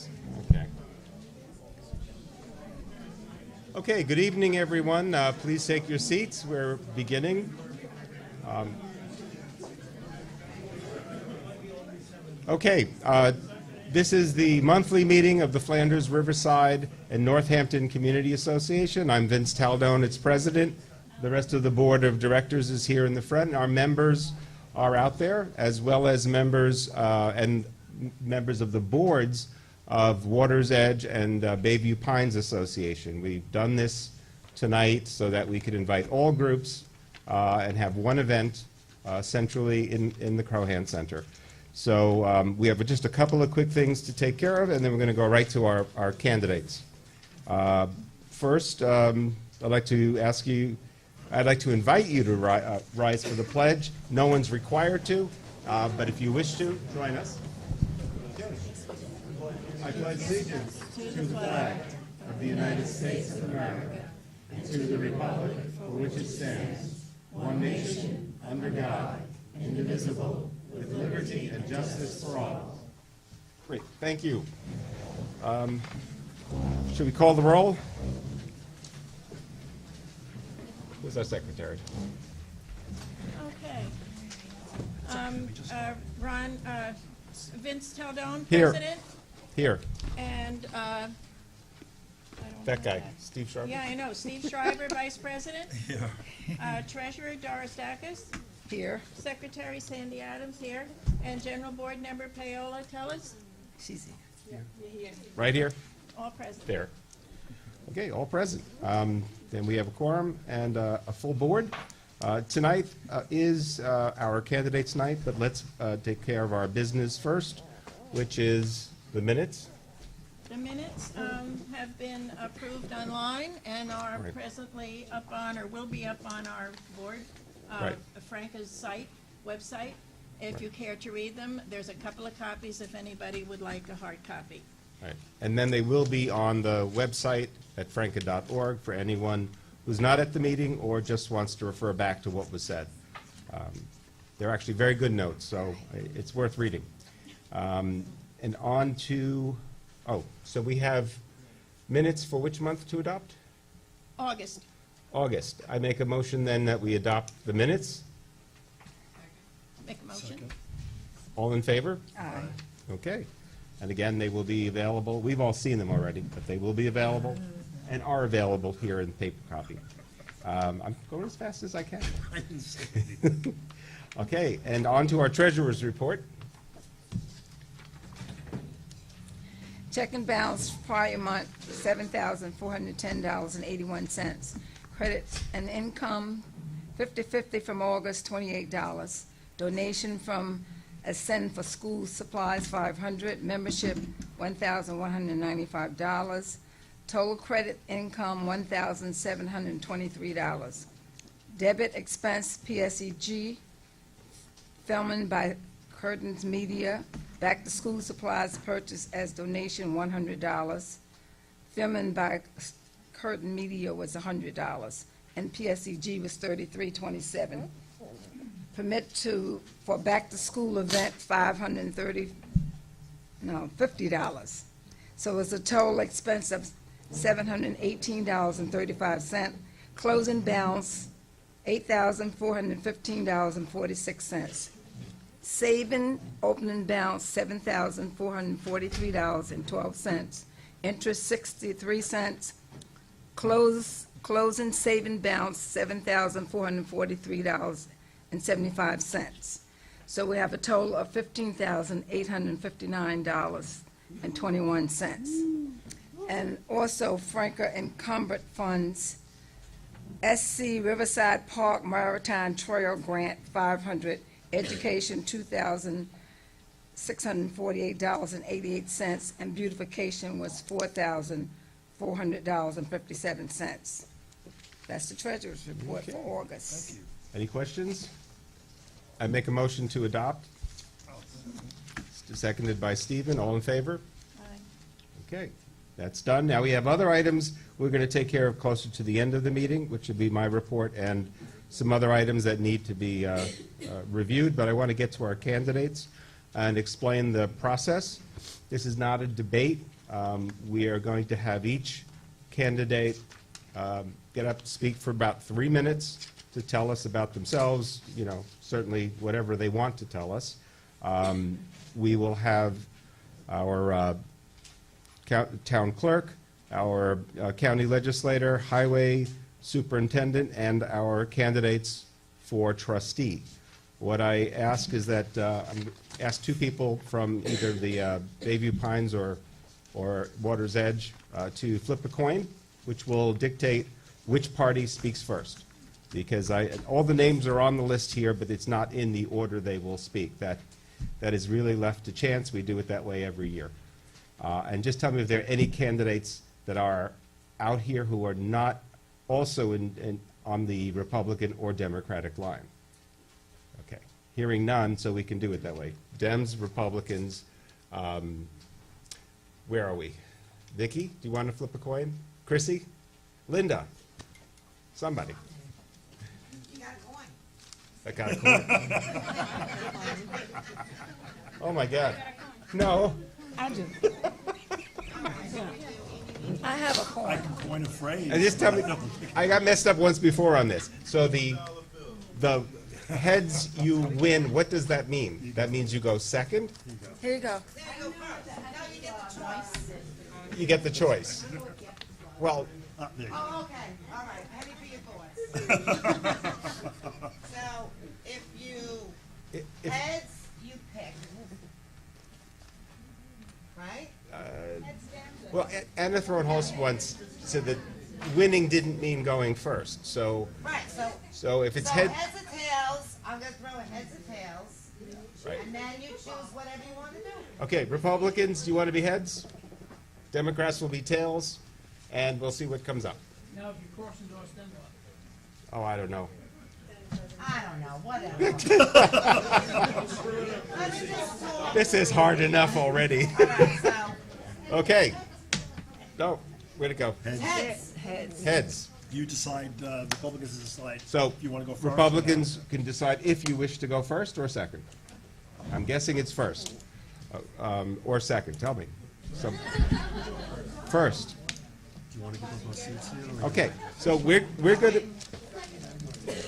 minutes. Okay. Okay, good evening, everyone. Please take your seats. We're beginning. Okay, this is the monthly meeting of the Flanders, Riverside, and Northampton Community Association. I'm Vince Taldone, its president. The rest of the board of directors is here in the front. Our members are out there, as well as members and members of the boards of Water's Edge and Bayview Pines Association. We've done this tonight so that we could invite all groups and have one event centrally in the Crohan Center. So we have just a couple of quick things to take care of, and then we're going to go right to our candidates. First, I'd like to invite you to rise for the pledge. No one's required to, but if you wish to, join us. I pledge allegiance to the flag of the United States of America and to the republic for which it stands, one nation, under God, indivisible, with liberty and justice for all. Great, thank you. Should we call the roll? Who's our secretary? Okay. Vince Taldone, Here. president. Here. And, I don't That know guy, Steve Sharp. Yeah, I know. Steve Schreiber, vice president. Treasurer Doris Dacus. Here. Secretary Sandy Adams here. And general board member Paola Tellis. She's here. Right here? All present. There. Okay, all present. Then we have a quorum and a full board. Tonight is our candidates' night, but let's take care of our business first, which is the minutes. The minutes have been approved online and are Right. presently up on, or will be up on our board, Right. Frnca's site, website. If you care to read them, there's a couple of copies if anybody would like a hard copy. Right. And then they will be on the website at frnca.org for anyone who's not at the meeting or just wants to refer back to what was said. They're actually very good notes, so it's worth reading. And on to, so we have minutes for which month to adopt? August. August. I make a motion then that we adopt the minutes. Make a motion. All in favor? Aye. Okay. And again, they will be available. We've all seen them already, but they will be available and are available here in paper copy. I'm going as fast as I can. I didn't say anything. Okay, and on to our treasurer's report. Checking balance prior month, $7,410.81. Credits and income, 50/50 from August, $28. Donation from Ascend for School Supplies, $500. Membership, $1,195. Total credit income, $1,723. Debit expense, PSEG, filming by Curtains Media. Back to school supplies purchased as donation, $100. Filming by Curtain Media was $100, and PSEG was $33.27. Permit for back to school event, $50. So it's a total expense of $718.35. Closing balance, $8,415.46. Saving opening balance, $7,443.12. Interest, 63 cents. Closing saving balance, $7,443.75. So we have a total of $15,859.21. And also Frnca encumbered funds, SC Riverside Park Maritime Trail Grant, $500. Education, $2,648.88, and beautification was $4,400.57. That's the treasurer's report for August. Thank you. Any questions? I make a motion to adopt. Seconded by Stephen. All in favor? Aye. Okay, that's done. Now we have other items we're going to take care of closer to the end of the meeting, which would be my report and some other items that need to be reviewed, but I want to get to our candidates and explain the process. This is not a debate. We are going to have each candidate get up, speak for about 3 minutes to tell us about themselves, certainly whatever they want to tell us. We will have our town clerk, our county legislator, highway superintendent, and our candidates for trustee. What I ask is that I'm ask two people from either the Bayview Pines or Water's Edge to flip a coin, which will dictate which party speaks first. Because all the names are on the list here, but it's not in the order they will speak. That is really left to chance. We do it that way every year. And just tell me if there are any candidates that are out here who are not also on the Republican or Democratic line. Okay. Hearing none, so we can do it that way. Dems, Republicans, where are we? Vicki, do you want to flip a coin? Chrissy? Linda? Somebody. You got a coin. I got a coin. Oh, my God. No. I do. I have a coin. Coin of phrase. And just tell me, I got messed up once before on this. So the heads you win, what does that mean? That means you go second? Here you go. There you go first. Now you get the choice. You get the choice. Well, There you go. Oh, okay. All right. Heavy for your thoughts. So, if you heads, you pick. Right? well, Anna Throneholst once said that winning didn't mean going first. So Right. so if it's So head, heads or tails. I'm gonna throw a heads or tails, right. and then you choose whatever you want to do. Okay, Republicans, do you want to be heads? Democrats will be tails, and we'll see what comes up. Now, if you cross endorse them, what? Oh, I don't know. I don't know. Whatever. Let me just talk. This is hard enough already. All right. So Okay. No, way to go. heads. Heads. Heads. You decide, Republicans decide So if you want to go first. Republicans can decide if you wish to go first or second. I'm guessing it's first. Or second, tell me. First. Do you want to get those seats here? or- Okay, so we're going to,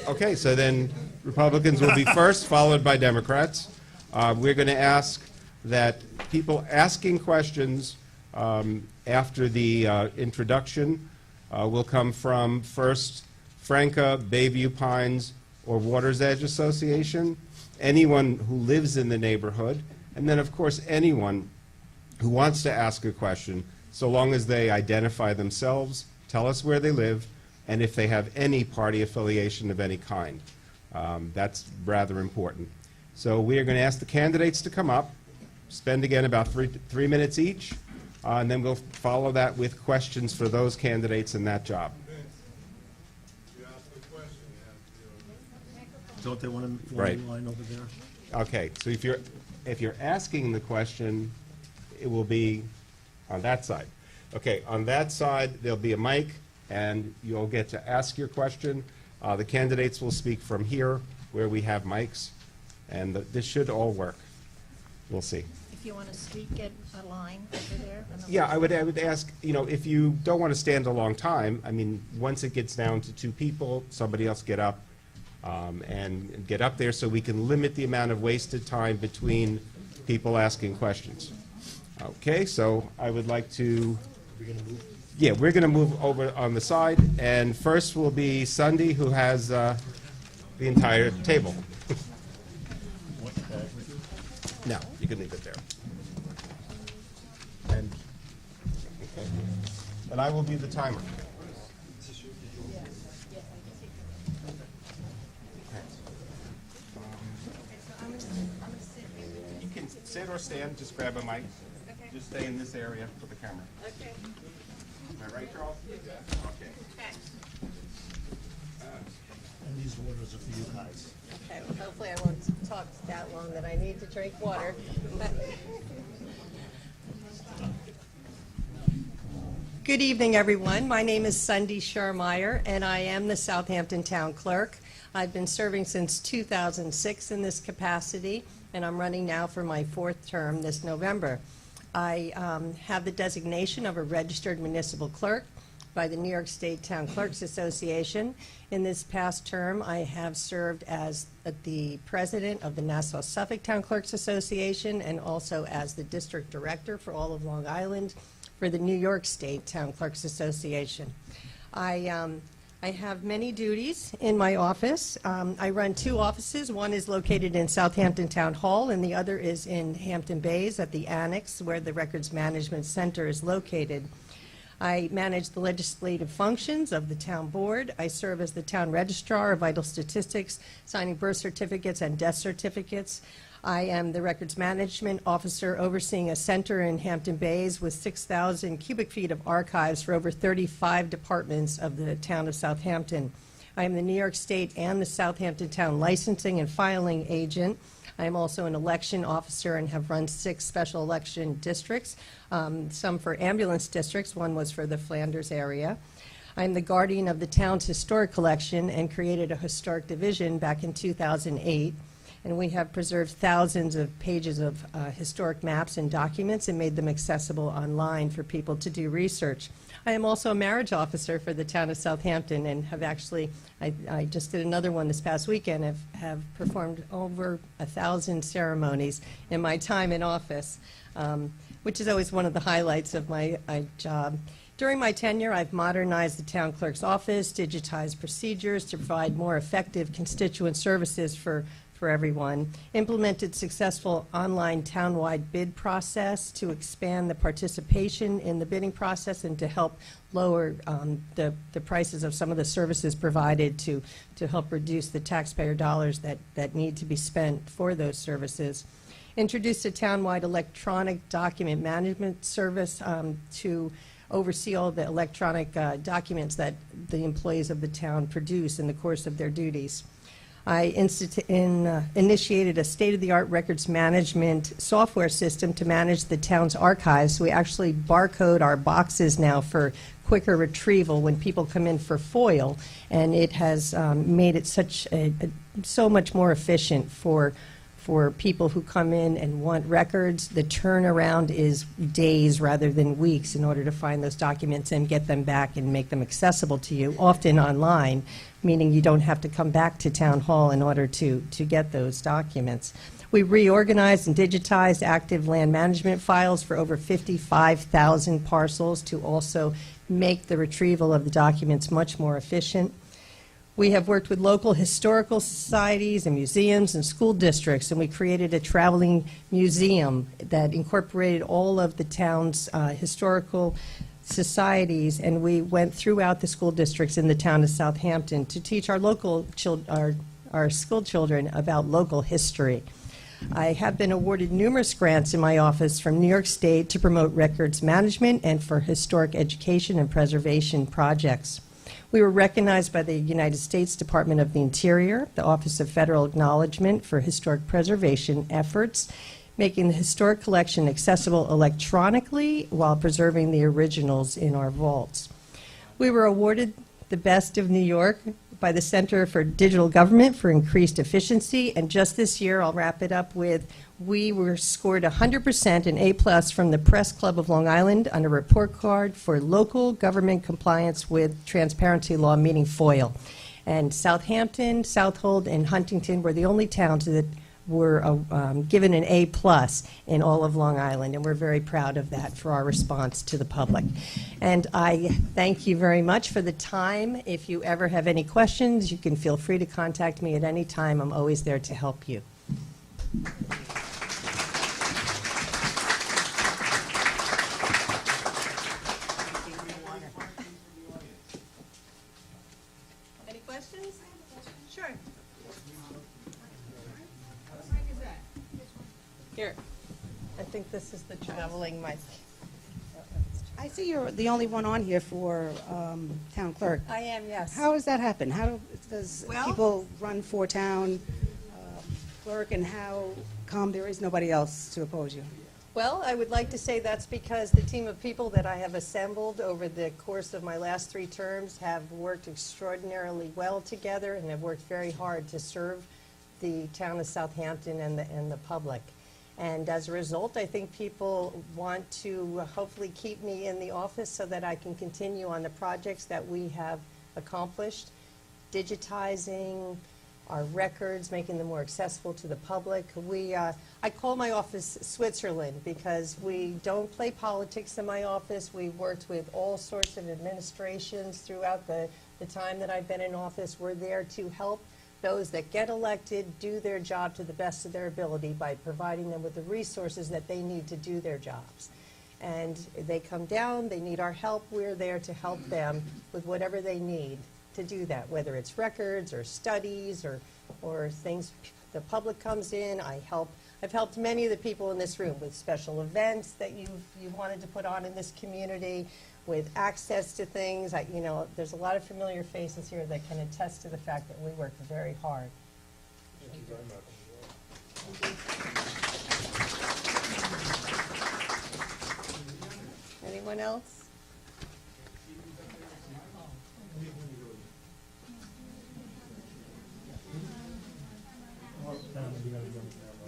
okay, so then Republicans will be first, followed by Democrats. We're going to ask that people asking questions after the introduction will come from first Frnca, Bayview Pines, or Water's Edge Association, anyone who lives in the neighborhood, and then, of course, anyone who wants to ask a question, so long as they identify themselves, tell us where they live, and if they have any party affiliation of any kind. That's rather important. So we are going to ask the candidates to come up, spend again about three minutes each, and then we'll follow that with questions for those candidates in that job. Don't they want to form Right. a line over there? Okay, so if you're asking the question, it will be on that side. Okay, on that side, there'll be a mic, and you'll get to ask your question. The candidates will speak from here, where we have mics, and this should all work. We'll see. If you want to speak, get a line over there. Yeah, I would ask, if you don't want to stand a long time, I mean, once it gets down to two people, somebody else get up, and get up there so we can limit the amount of wasted time between people asking questions. Okay, so I would like to, yeah, we're going to move over on the side, and first will be Sunday, who has the entire table. No, you can leave it there. And I will be the timer. You can sit or stand, just grab a mic. Just stay in this area for the camera. Okay. Am I right, Charles? Okay. And these waters are for you guys. Okay, well, hopefully I won't talk that long that I need to drink water. Good evening, everyone. My name is Sunday Schermeyer, and I am the Southampton Town Clerk. I've been serving since 2006 in this capacity, and I'm running now for my fourth term this November. I have the designation of a registered municipal clerk by the New York State Town Clerks Association. In this past term, I have served as the president of the Nassau-Suffolk Town Clerks Association and also as the district director for all of Long Island for the New York State Town Clerks Association. I have many duties in my office. I run two offices. One is located in Southampton Town Hall, and the other is in Hampton Bays at the Annex, where the Records Management Center is located. I manage the legislative functions of the town board. I serve as the town registrar of vital statistics, signing birth certificates and death certificates. I am the records management officer overseeing a center in Hampton Bays with 6,000 cubic feet of archives for over 35 departments of the town of Southampton. I am the New York State and the Southampton Town licensing and filing agent. I am also an election officer and have run 6 special election districts, some for ambulance districts. One was for the Flanders area. I'm the guardian of the town's historic collection and created a historic division back in 2008. And we have preserved thousands of pages of historic maps and documents and made them accessible online for people to do research. I am also a marriage officer for the town of Southampton and have actually, I just did another one this past weekend, have performed over 1,000 ceremonies in my time in office, which is always one of the highlights of my job. During my tenure, I've modernized the town clerk's office, digitized procedures to provide more effective constituent services for everyone, implemented successful online townwide bid process to expand the participation in the bidding process and to help lower the prices of some of the services provided to help reduce the taxpayer dollars that need to be spent for those services. Introduced a townwide electronic document management service to oversee all the electronic documents that the employees of the town produce in the course of their duties. I initiated a state-of-the-art records management software system to manage the town's archives. We actually barcode our boxes now for quicker retrieval when people come in for FOIL, and it has made it so much more efficient for people who come in and want records. The turnaround is days rather than weeks in order to find those documents and get them back and make them accessible to you, often online, meaning you don't have to come back to Town Hall in order to get those documents. We reorganized and digitized active land management files for over 55,000 parcels to also make the retrieval of the documents much more efficient. We have worked with local historical societies and museums and school districts, and we created a traveling museum that incorporated all of the town's historical societies, and we went throughout the school districts in the town of Southampton to teach our local our school children about local history. I have been awarded numerous grants in my office from New York State to promote records management and for historic education and preservation projects. We were recognized by the United States Department of the Interior, the Office of Federal Acknowledgement for Historic Preservation efforts, making the historic collection accessible electronically while preserving the originals in our vaults. We were awarded the Best of New York by the Center for Digital Government for increased efficiency, and just this year, I'll wrap it up with, we were scored 100% and A+ from the Press Club of Long Island on a report card for local government compliance with transparency law, meaning FOIL. And Southampton, Southold, and Huntington were the only towns that were given an A+ in all of Long Island, and we're very proud of that for our response to the public. And I thank you very much for the time. If you ever have any questions, you can feel free to contact me at any time. I'm always there to help you. Any questions? Sure. Here, I think this is the traveling mic. I see you're the only one on here for town clerk. I am, yes. How does that happen? How does Well- people run for town clerk, and how come there is nobody else to oppose you? Well, I would like to say that's because the team of people that I have assembled over the course of my last 3 terms have worked extraordinarily well together and have worked very hard to serve the town of Southampton and the public. And as a result, I think people want to hopefully keep me in the office so that I can continue on the projects that we have accomplished, digitizing our records, making them more accessible to the public. I call my office Switzerland because we don't play politics in my office. We've worked with all sorts of administrations throughout the time that I've been in office. We're there to help those that get elected do their job to the best of their ability by providing them with the resources that they need to do their jobs. And they come down, they need our help, we're there to help them with whatever they need to do that, whether it's records or studies or things the public comes in. I've helped many of the people in this room with special events that you wanted to put on in this community, with access to things. There's a lot of familiar faces here that can attest to the fact that we work very hard. Thank you very much. Anyone else?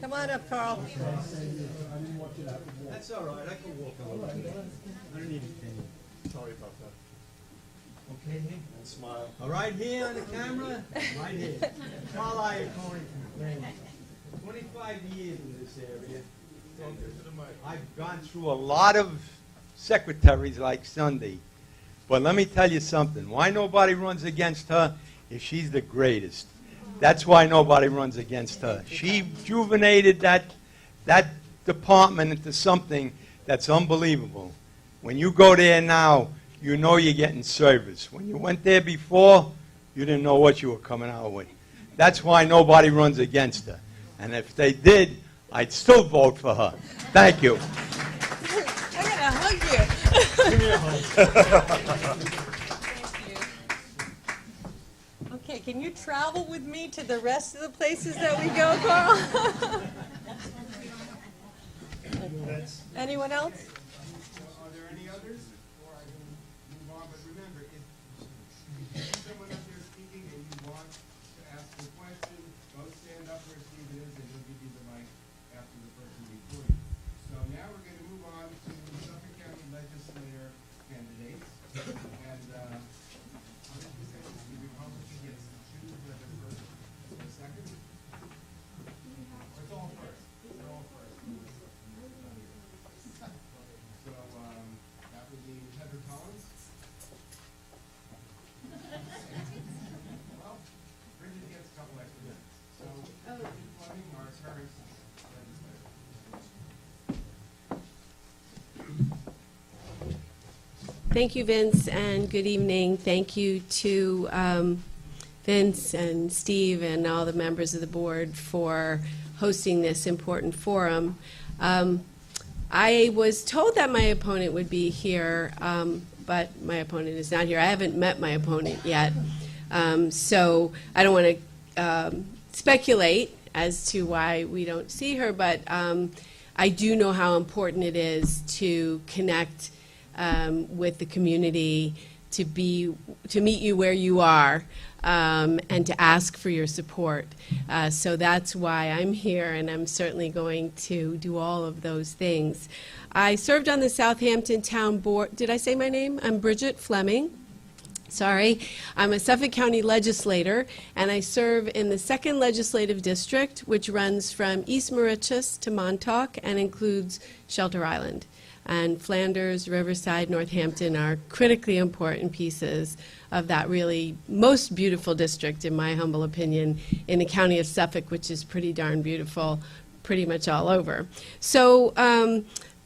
Come on up, Carl. That's all right, I can walk a little bit. I don't need a cane. Sorry about that. Okay, and smile. All right, here on the camera, right here. Carl Iacone from Frnca. 25 years in this area. I've gone through a lot of secretaries like Sunday. But let me tell you something. Why nobody runs against her is she's the greatest. That's why nobody runs against her. She rejuvenated that department into something that's unbelievable. When you go there now, you know you're getting service. When you went there before, you didn't know what you were coming out with. That's why nobody runs against her. And if they did, I'd still vote for her. Thank you. I gotta hug you. Give me a hug. Okay, can you travel with me to the rest of the places that we go, Carl? Anyone else? Are there any others? Or I can move on, but remember, if you see someone up there speaking and you want to ask a question, go stand up where Steve is and he'll give you the mic after the person before you. So now we're going to move on to Suffolk County legislator candidates. And how did you say this? The Republican gets to choose whether first or second? Or it's all first? It's all first. So, that would be Heather Collins. Well, Bridget gets a couple extra minutes. So, Bridget Fleming, our current legislator. Thank you, Vince, and good evening. Thank you to Vince and Steve and all the members of the board for hosting this important forum. I was told that my opponent would be here, but my opponent is not here. I haven't met my opponent yet, so I don't want to speculate as to why we don't see her, but I do know how important it is to connect with the community, to meet you where you are, and to ask for your support. So that's why I'm here, and I'm certainly going to do all of those things. I served on the Southampton Town Board. Did I say my name? I'm Bridget Fleming. Sorry. I'm a Suffolk County legislator, and I serve in the 2nd Legislative District, which runs from East Mauritius to Montauk and includes Shelter Island. And Flanders, Riverside, Northampton are critically important pieces of that really most beautiful district, in my humble opinion, in the county of Suffolk, which is pretty darn beautiful pretty much all over. So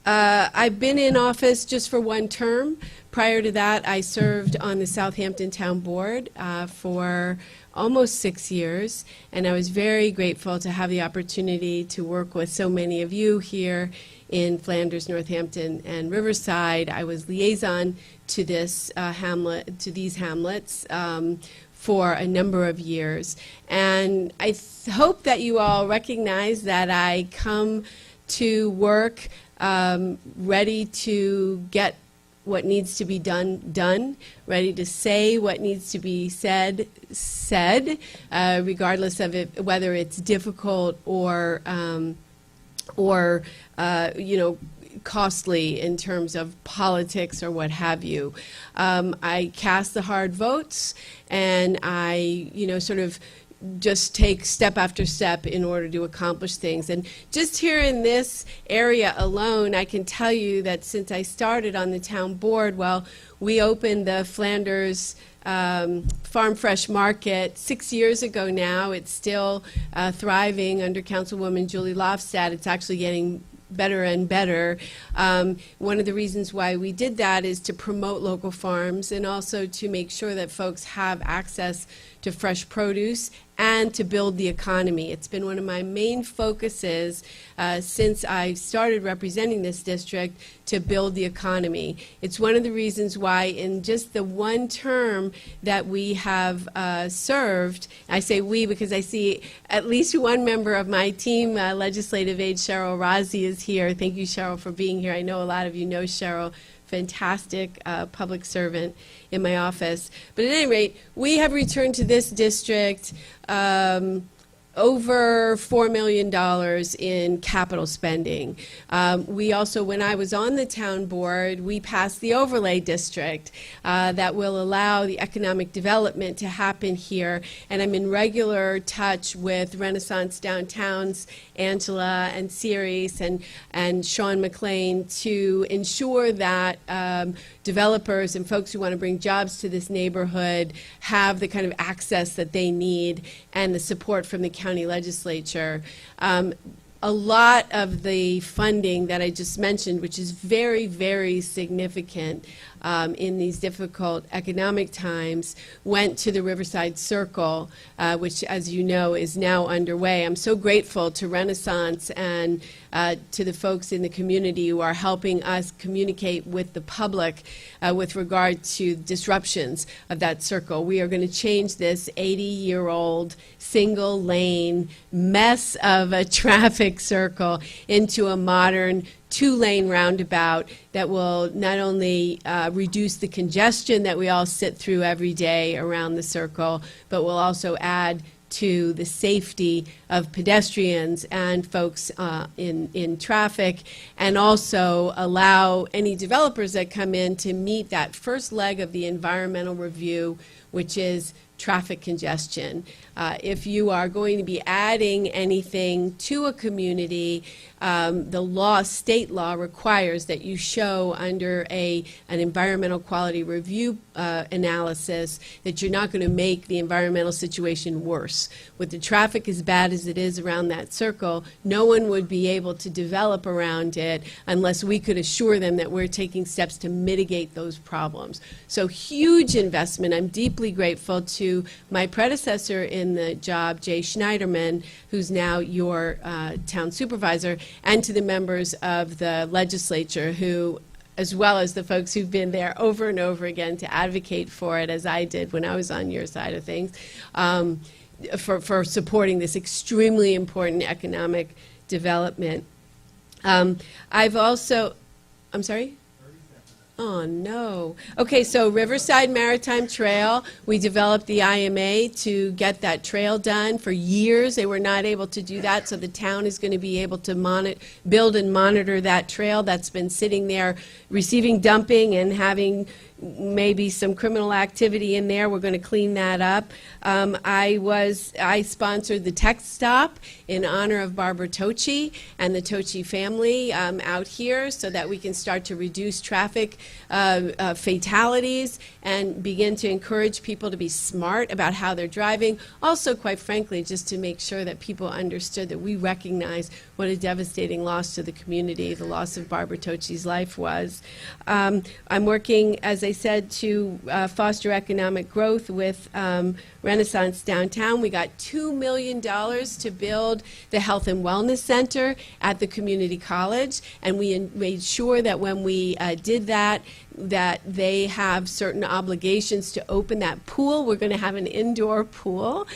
I've been in office just for one term. Prior to that, I served on the Southampton Town Board for almost 6 years, and I was very grateful to have the opportunity to work with so many of you here in Flanders, Northampton, and Riverside. I was liaison to this these hamlets for a number of years, and I hope that you all recognize that I come to work ready to get what needs to be done, ready to say what needs to be said, regardless of whether it's difficult or or costly in terms of politics or what have you. I cast the hard votes, and I, sort of just take step after step in order to accomplish things. And just here in this area alone, I can tell you that since I started on the town board, well, we opened the Flanders Farm Fresh Market 6 years ago now. It's still thriving under Councilwoman Julie Lofstad. It's actually getting better and better. One of the reasons why we did that is to promote local farms and also to make sure that folks have access to fresh produce and to build the economy. It's been one of my main focuses since I started representing this district, to build the economy. It's one of the reasons why in just the one term that we have served, I say we because I see at least one member of my team, legislative aide Cheryl Razi, is here. Thank you, Cheryl, for being here. I know a lot of you know Cheryl. Fantastic public servant in my office. But at any rate, we have returned to this district over $4 million in capital spending. We also, when I was on the town board, we passed the overlay district that will allow the economic development to happen here. And I'm in regular touch with Renaissance Downtowns, Angela and Ceres and Sean McLean to ensure that developers and folks who want to bring jobs to this neighborhood have the kind of access that they need and the support from the county legislature. A lot of the funding that I just mentioned, which is very, very significant in these difficult economic times, went to the Riverside Circle, which, as you know, is now underway. I'm so grateful to Renaissance and to the folks in the community who are helping us communicate with the public with regard to disruptions of that circle. We are going to change this 80-year-old single-lane mess of a traffic circle into a modern two-lane roundabout that will not only reduce the congestion that we all sit through every day around the circle, but will also add to the safety of pedestrians and folks in traffic, and also allow any developers that come in to meet that first leg of the environmental review, which is traffic congestion. If you are going to be adding anything to a community, the state law requires that you show under an environmental quality review analysis that you're not going to make the environmental situation worse. With the traffic as bad as it is around that circle, no one would be able to develop around it unless we could assure them that we're taking steps to mitigate those problems. So huge investment. I'm deeply grateful to my predecessor in the job, Jay Schneiderman, who's now your town supervisor, and to the members of the legislature who, as well as the folks who've been there over and over again to advocate for it, as I did when I was on your side of things, for supporting this extremely important economic development. I've also, I'm sorry? Oh, no. Okay, so Riverside Maritime Trail, we developed the IMA to get that trail done. For years, they were not able to do that, so the town is going to be able to build and monitor that trail that's been sitting there receiving dumping and having maybe some criminal activity in there. We're going to clean that up. I sponsored the text stop in honor of Barbara Tochi and the Tochi family out here so that we can start to reduce traffic fatalities and begin to encourage people to be smart about how they're driving. Also, quite frankly, just to make sure that people understood that we recognize what a devastating loss to the community the loss of Barbara Tochi's life was. I'm working, as I said, to foster economic growth with Renaissance Downtown. We got $2 million to build the Health and Wellness Center at the community college, and we made sure that when we did that they have certain obligations to open that pool. We're going to have an indoor pool,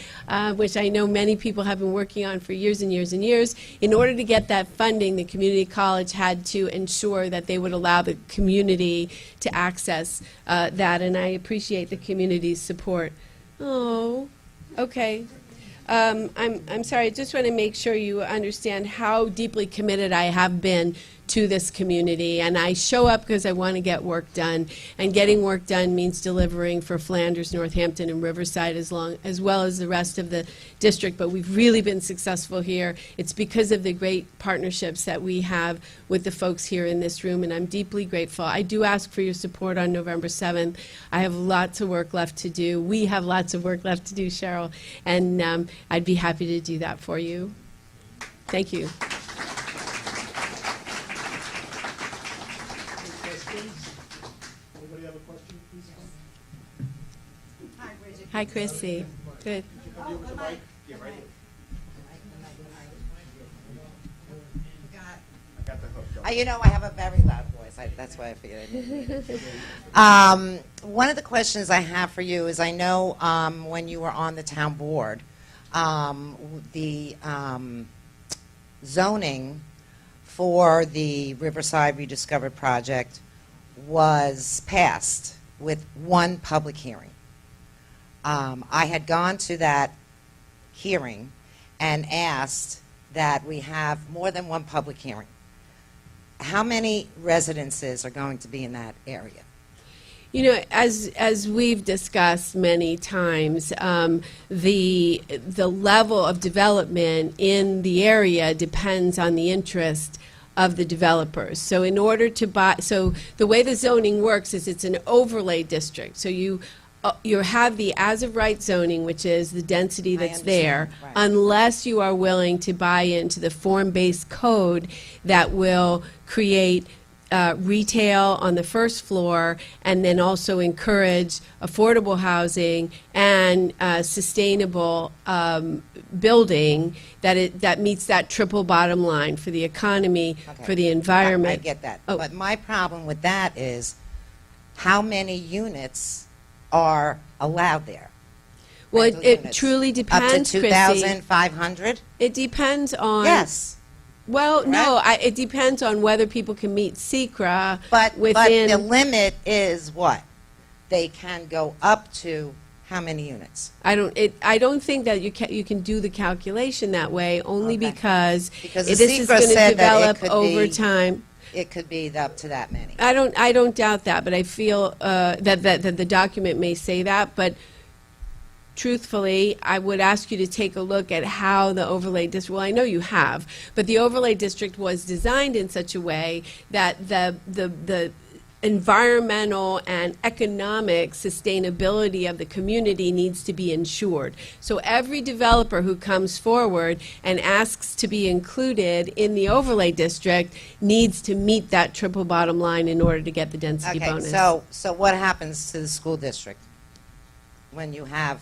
which I know many people have been working on for years and years and years. In order to get that funding, the community college had to ensure that they would allow the community to access that, and I appreciate the community's support. Oh, okay. I'm sorry, I just want to make sure you understand how deeply committed I have been to this community, and I show up because I want to get work done, and getting work done means delivering for Flanders, Northampton, and Riverside as well as the rest of the district, but we've really been successful here. It's because of the great partnerships that we have with the folks here in this room, and I'm deeply grateful. I do ask for your support on November 7th. I have lots of work left to do. We have lots of work left to do, Cheryl, and I'd be happy to do that for you. Thank you. Anybody have a question, please? Hi, Bridget. Hi, Chrissy. Good. Oh, the mic. Yeah, right here. You know, I have a very loud voice. That's why I figured I needed one of the questions I have for you is I know when you were on the town board, the zoning for the Riverside Rediscovered project was passed with one public hearing. I had gone to that hearing and asked that we have more than one public hearing. How many residences are going to be in that area? You know, as we've discussed many times, the level of development in the area depends on the interest of the developers. So in order to buy, so the way the zoning works is it's an overlay district. So you have the as-of-right zoning, which is the density that's there, Right. unless you are willing to buy into the form-based code that will create retail on the first floor and then also encourage affordable housing and sustainable building that meets that triple bottom line for the economy, Okay. for the environment. I get that. Oh. But my problem with that is how many units are allowed there? Well, Rental it units? truly depends, Up to Chrissy. 2,500? It depends on. Yes. Well, no, it depends on whether people can meet SECRA But within. the limit is what? They can go up to how many units? I don't think that you can do the calculation that way, only Okay. because Because the this is SECRA going to said that it develop could over be- time. It could be up to that many. I don't doubt that, but I feel that the document may say that, but truthfully, I would ask you to take a look at how the overlay district, well, I know you have, but the overlay district was designed in such a way that the environmental and economic sustainability of the community needs to be ensured. So every developer who comes forward and asks to be included in the overlay district needs to meet that triple bottom line in order to get the density Okay, bonus. so what happens to the school district when you have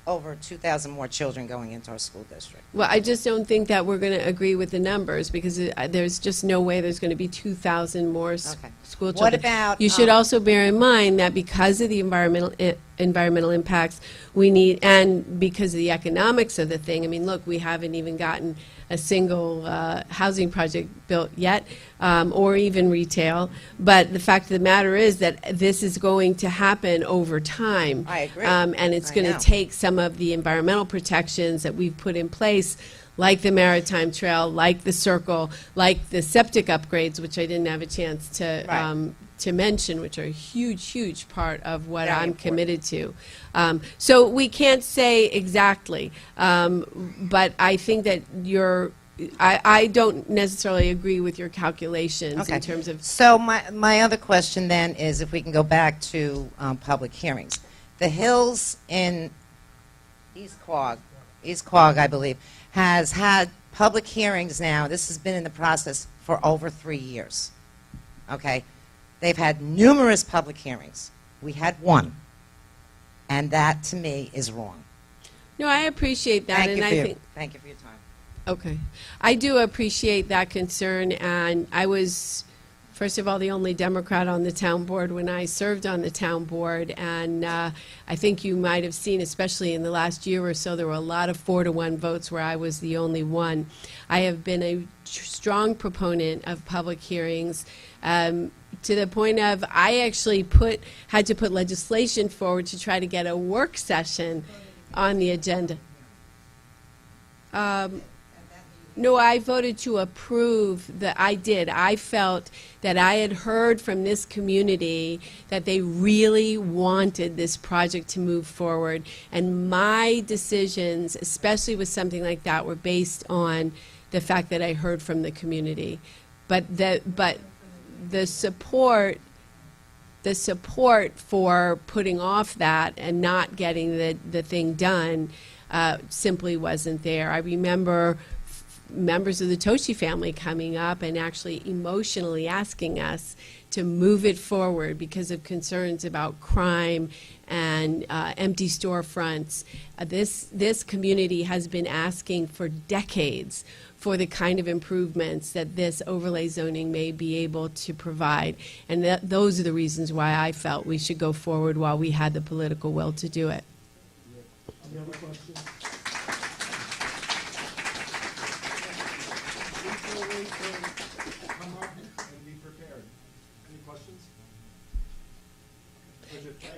over 2,000 more children going into our school district? Well, I just don't think that we're going to agree with the numbers because there's just no way there's going to be 2,000 more Okay. school What children. about, You should also bear in mind that because of the environmental impacts we need, and because of the economics of the thing, I mean, look, we haven't even gotten a single housing project built yet, or even retail. But the fact of the matter is that this is going to happen over time. I agree. And it's I going know. to take some of the environmental protections that we've put in place, like the Maritime Trail, like the Circle, like the septic upgrades, which I didn't have a chance to mention, which are a huge, huge part of what Very I'm important. committed to. So we can't say exactly, but I think that I don't necessarily agree with your calculations Okay. in terms of. So my other question then is if we can go back to public hearings. The Hills in East Quogue, I believe, has had public hearings now. This has been in the process for over 3 years. Okay? They've had numerous public hearings. We had one. And that, to me, is wrong. No, I appreciate that, and I think. Thank you for your time. Okay. I do appreciate that concern, and I was, first of all, the only Democrat on the town board when I served on the town board, and I think you might have seen, especially in the last year or so, there were a lot of 4-to-1 votes where I was the only one. I have been a strong proponent of public hearings, to the point of I actually had to put legislation forward to try to get a work session on the agenda. No, I voted to approve the, I did. I felt that I had heard from this community that they really wanted this project to move forward. And my decisions, especially with something like that, were based on the fact that I heard from the community. But the support for putting off that and not getting the thing done simply wasn't there. I remember members of the Toshi family coming up and actually emotionally asking us to move it forward because of concerns about crime and empty storefronts. This community has been asking for decades for the kind of improvements that this overlay zoning may be able to provide. And those are the reasons why I felt we should go forward while we had the political will to do it. Any other questions? Please feel free to come up and be prepared. Any questions?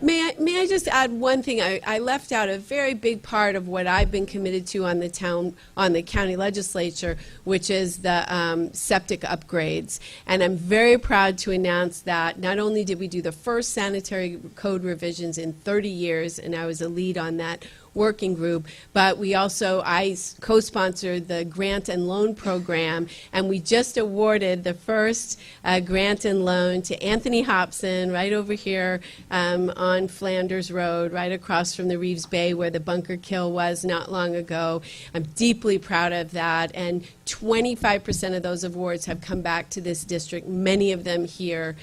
May I just add one thing? I left out a very big part of what I've been committed to on the county legislature, which is the septic upgrades. And I'm very proud to announce that not only did we do the first sanitary code revisions in 30 years, and I was a lead on that working group, but I co-sponsored the grant and loan program, and we just awarded the first grant and loan to Anthony Hobson right over here on Flanders Road, right across from the Reeves Bay where the Bunker Kill was not long ago. I'm deeply proud of that, and 25% of those awards have come back to this district, many of them here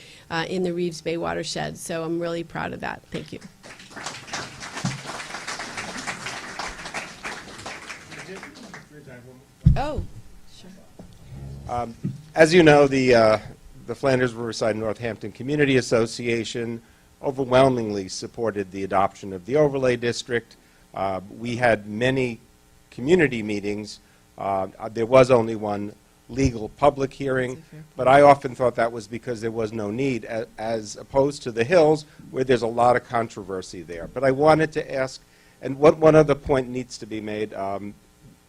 in the Reeves Bay watershed, so I'm really proud of that. Thank you. Oh, sure. As you know, the Flanders Riverside Northampton Community Association overwhelmingly supported the adoption of the overlay district. We had many community meetings. There was only one legal public hearing, but I often thought that was because there was no need, as opposed to the Hills, where there's a lot of controversy there. But I wanted to ask, and one other point needs to be made.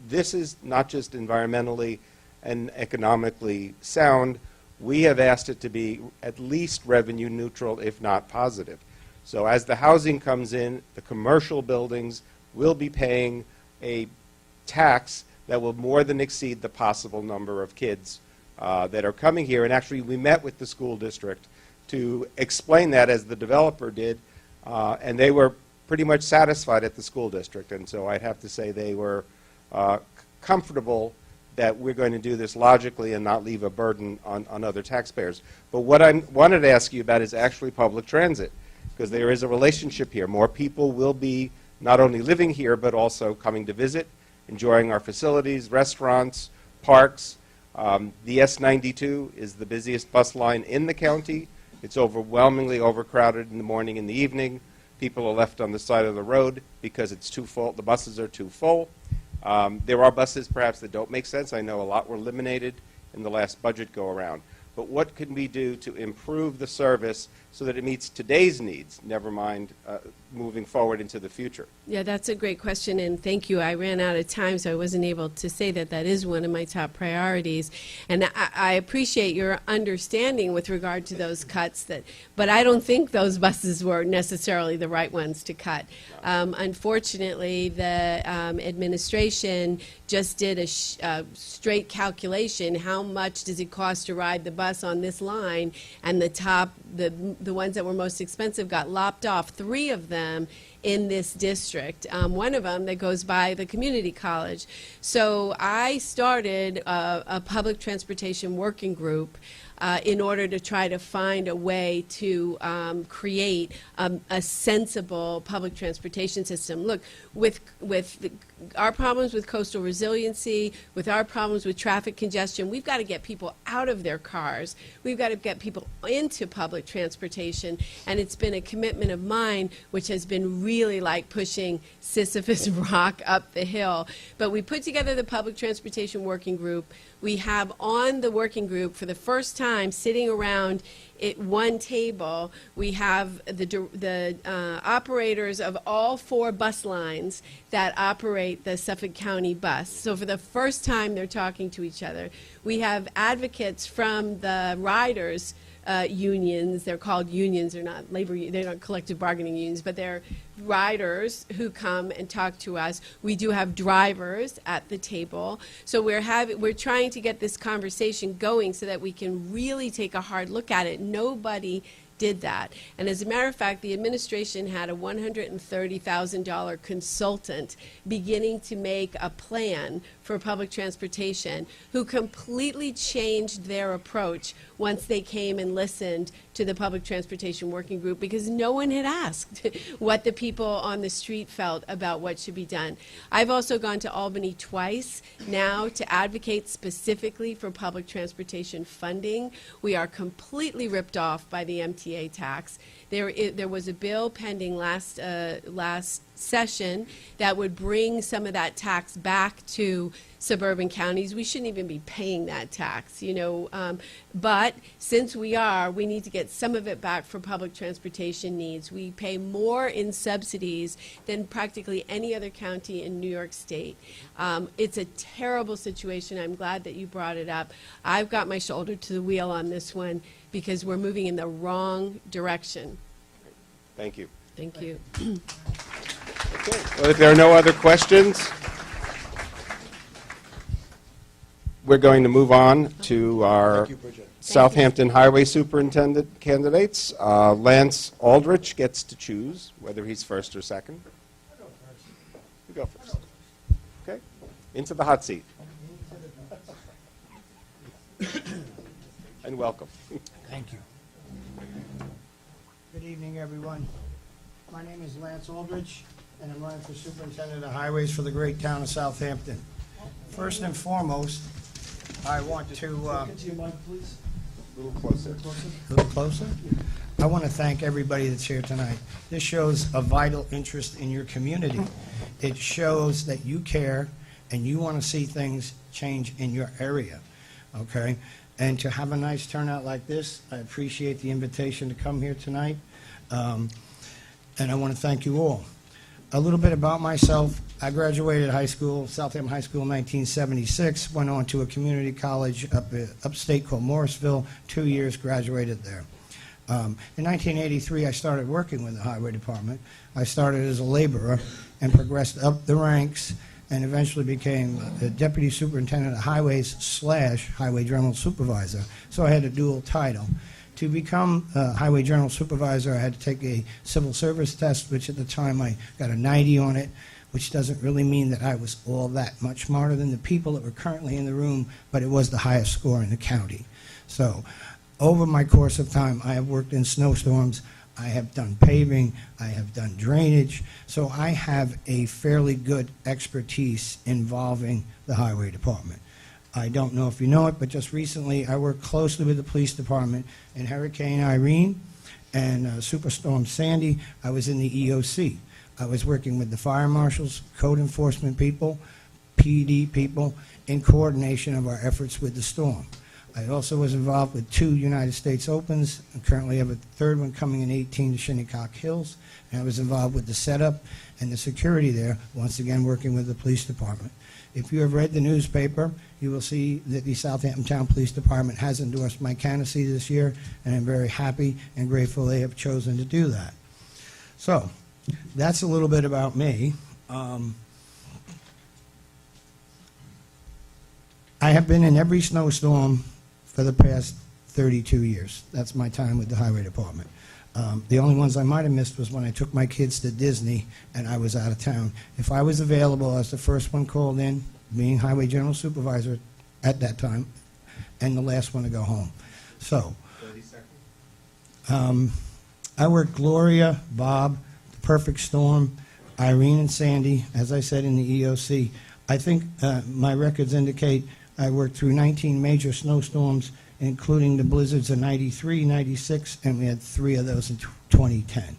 This is not just environmentally and economically sound. We have asked it to be at least revenue neutral, if not positive. So as the housing comes in, the commercial buildings will be paying a tax that will more than exceed the possible number of kids that are coming here. And actually, we met with the school district to explain that, as the developer did, and they were pretty much satisfied at the school district. And so I'd have to say they were comfortable that we're going to do this logically and not leave a burden on other taxpayers. But what I wanted to ask you about is actually public transit, because there is a relationship here. More people will be not only living here, but also coming to visit, enjoying our facilities, restaurants, parks. The S92 is the busiest bus line in the county. It's overwhelmingly overcrowded in the morning and the evening. People are left on the side of the road because it's too full. The buses are too full. There are buses perhaps that don't make sense. I know a lot were eliminated in the last budget go-around. But what can we do to improve the service so that it meets today's needs, never mind moving forward into the future? Yeah, that's a great question, and thank you. I ran out of time, so I wasn't able to say that that is one of my top priorities. And I appreciate your understanding with regard to those cuts, but I don't think those buses were necessarily the right ones to cut. Unfortunately, the administration just did a straight calculation. How much does it cost to ride the bus on this line? And the ones that were most expensive got lopped off. 3 of them in this district. One of them that goes by the community college. So I started a public transportation working group in order to try to find a way to create a sensible public transportation system. Look, with our problems with coastal resiliency, with our problems with traffic congestion, we've got to get people out of their cars. We've got to get people into public transportation, and it's been a commitment of mine, which has been really like pushing Sisyphus rock up the hill. But we put together the public transportation working group. We have on the working group, for the first time time sitting around at one table, we have the operators of all 4 bus lines that operate the Suffolk County bus. So for the first time, they're talking to each other. We have advocates from the riders unions. They're called unions. They're not they're not collective bargaining unions, but they're riders who come and talk to us. We do have drivers at the table. So we're trying to get this conversation going so that we can really take a hard look at it. Nobody did that. And as a matter of fact, the administration had a $130,000 consultant beginning to make a plan for public transportation, who completely changed their approach once they came and listened to the Public Transportation Working Group, because no one had asked what the people on the street felt about what should be done. I've also gone to Albany twice now to advocate specifically for public transportation funding. We are completely ripped off by the MTA tax. There was a bill pending last session that would bring some of that tax back to suburban counties. We shouldn't even be paying that tax, you know. But since we need to get some of it back for public transportation needs. We pay more in subsidies than practically any other county in New York State. It's a terrible situation. I'm glad that you brought it up. I've got my shoulder to the wheel on this one because we're moving in the wrong direction. Thank you. Thank you. Okay. Well, if there are no other questions, we're going to move on to our Southampton Highway Superintendent candidates. Lance Aldrich gets to choose whether he's first or second. You go first. Okay. Into the hot seat. And welcome. Thank you. Good evening, everyone. My name is Lance Aldrich, and I'm running for Superintendent of Highways for the great town of Southampton. First and foremost, I want to... Get your mic, please. A little closer. A little closer? I want to thank everybody that's here tonight. This shows a vital interest in your community. It shows that you care and you want to see things change in your area, okay? And to have a nice turnout like this, I appreciate the invitation to come here tonight, and I want to thank you all. A little bit about myself. I graduated high school, Southampton High School in 1976, went on to a community college upstate called Morrisville, 2 years, graduated there. In 1983, I started working with the Highway Department. I started as a laborer and progressed up the ranks and eventually became the Deputy Superintendent of Highways / Highway General Supervisor. So I had a dual title. To become Highway General Supervisor, I had to take a civil service test, which at the time I got a 90 on it, which doesn't really mean that I was all that much smarter than the people that were currently in the room, but it was the highest score in the county. So over my course of time, I have worked in snowstorms, I have done paving, I have done drainage, so I have a fairly good expertise involving the Highway Department. I don't know if you know it, but just recently I worked closely with the police department in Hurricane Irene and Superstorm Sandy. I was in the EOC. I was working with the fire marshals, code enforcement people, PD people, in coordination of our efforts with the storm. I also was involved with 2 United States Opens. I currently have a 3rd one coming in 18 to Shinnecock Hills. And I was involved with the setup and the security there, once again working with the police department. If you have read the newspaper, you will see that the Southampton Town Police Department has endorsed my candidacy this year, and I'm very happy and grateful they have chosen to do that. So, that's a little bit about me. I have been in every snowstorm for the past 32 years. That's my time with the Highway Department. The only ones I might have missed was when I took my kids to Disney and I was out of town. If I was available, I was the first one called in, being Highway General Supervisor at that time, and the last one to go home. So, 30 seconds. I worked Gloria, Bob, the Perfect Storm, Irene and Sandy, as I said, in the EOC. I think my records indicate I worked through 19 major snowstorms, including the blizzards of 93, 96, and we had 3 of those in 2010.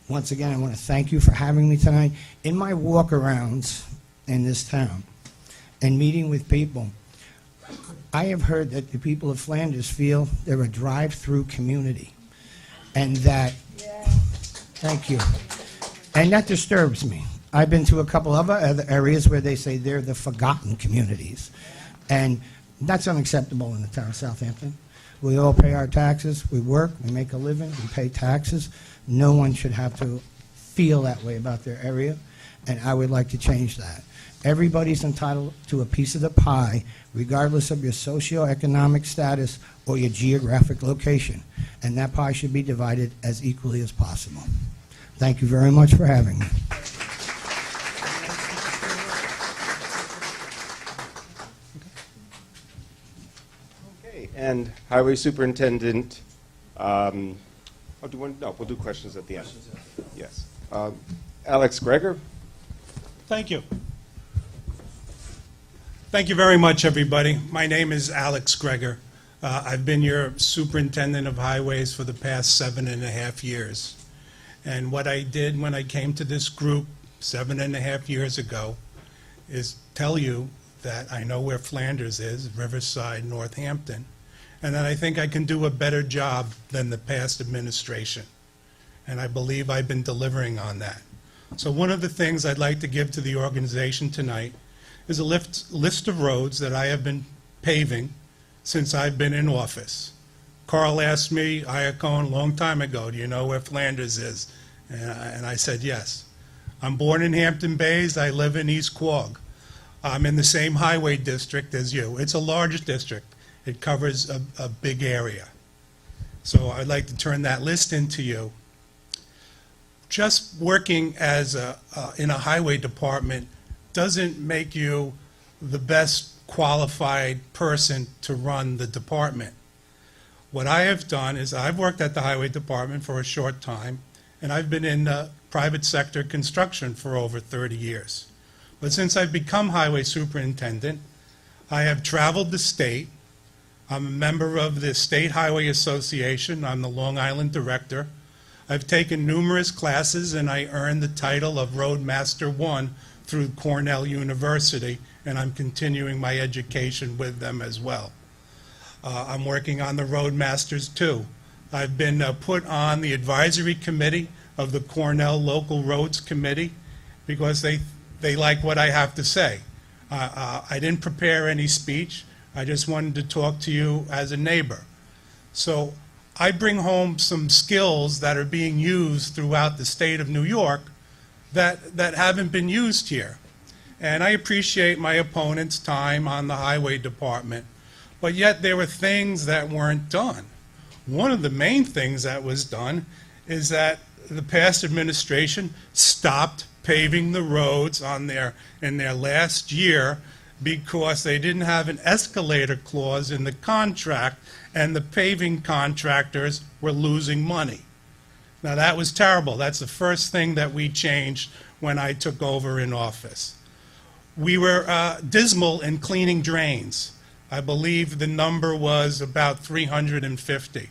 Once again, I want to thank you for having me tonight. In my walk-arounds in this town and meeting with people, I have heard that the people of Flanders feel they're a drive-through community, and that, thank you, and that disturbs me. I've been to a couple of other areas where they say they're the forgotten communities, and that's unacceptable in the town of Southampton. We all pay our taxes, we work, we make a living, we pay taxes. No one should have to feel that way about their area, and I would like to change that. Everybody's entitled to a piece of the pie, regardless of your socioeconomic status or your geographic location, and that pie should be divided as equally as possible. Thank you very much for having me. Okay, and Highway Superintendent, we'll do questions at the end. Yes. Alex Greger? Thank you. Thank you very much, everybody. My name is Alex Greger. I've been your superintendent of highways for the past 7.5 years. And what I did when I came to this group 7.5 years ago is tell you that I know where Flanders is, Riverside, Northampton, and that I think I can do a better job than the past administration. And I believe I've been delivering on that. So one of the things I'd like to give to the organization tonight is a list of roads that I have been paving since I've been in office. Carl asked me, Iacone, a long time ago, do you know where Flanders is? And I said yes. I'm born in Hampton Bays. I live in East Quogue. I'm in the same highway district as you. It's a large district. It covers a big area. So I'd like to turn that list into you. Just working as in a highway department doesn't make you the best qualified person to run the department. What I have done is I've worked at the highway department for a short time, and I've been in private sector construction for over 30 years. But since I've become highway superintendent, I have traveled the state. I'm a member of the State Highway Association. I'm the Long Island director. I've taken numerous classes, and I earned the title of Roadmaster 1 through Cornell University, and I'm continuing my education with them as well. I'm working on the Roadmasters 2. I've been put on the advisory committee of the Cornell Local Roads Committee because they like what I have to say. I didn't prepare any speech. I just wanted to talk to you as a neighbor. So I bring home some skills that are being used throughout the state of New York that haven't been used here. And I appreciate my opponent's time on the highway department, but yet there were things that weren't done. One of the main things that was done is that the past administration stopped paving the roads in their last year because they didn't have an escalator clause in the contract, and the paving contractors were losing money. Now, that was terrible. That's the first thing that we changed when I took over in office. We were dismal in cleaning drains. I believe the number was about 350.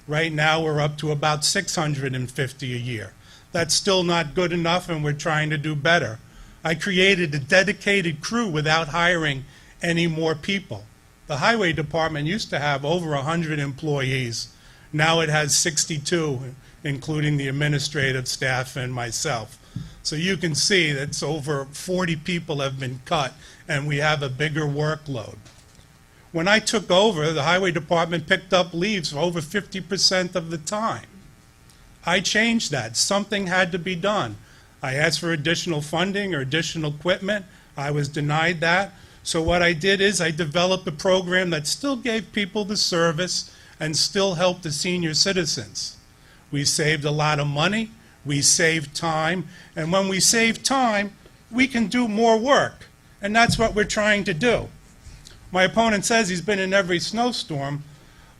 Right now, we're up to about 650 a year. That's still not good enough, and we're trying to do better. I created a dedicated crew without hiring any more people. The highway department used to have over 100 employees. Now it has 62, including the administrative staff and myself. So you can see that over 40 people have been cut, and we have a bigger workload. When I took over, the highway department picked up leaves for over 50% of the time. I changed that. Something had to be done. I asked for additional funding or additional equipment. I was denied that. So what I did is I developed a program that still gave people the service and still helped the senior citizens. We saved a lot of money. We saved time. And when we save time, we can do more work. And that's what we're trying to do. My opponent says he's been in every snowstorm,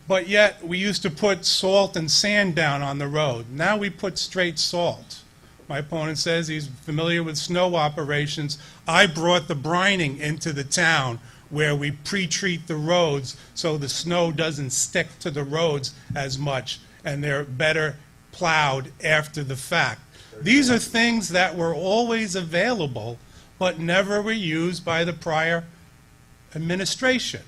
but yet we used to put salt and sand down on the road. Now we put straight salt. My opponent says he's familiar with snow operations. I brought the brining into the town where we pre-treat the roads so the snow doesn't stick to the roads as much, and they're better plowed after the fact. These are things that were always available, but never were used by the prior administration.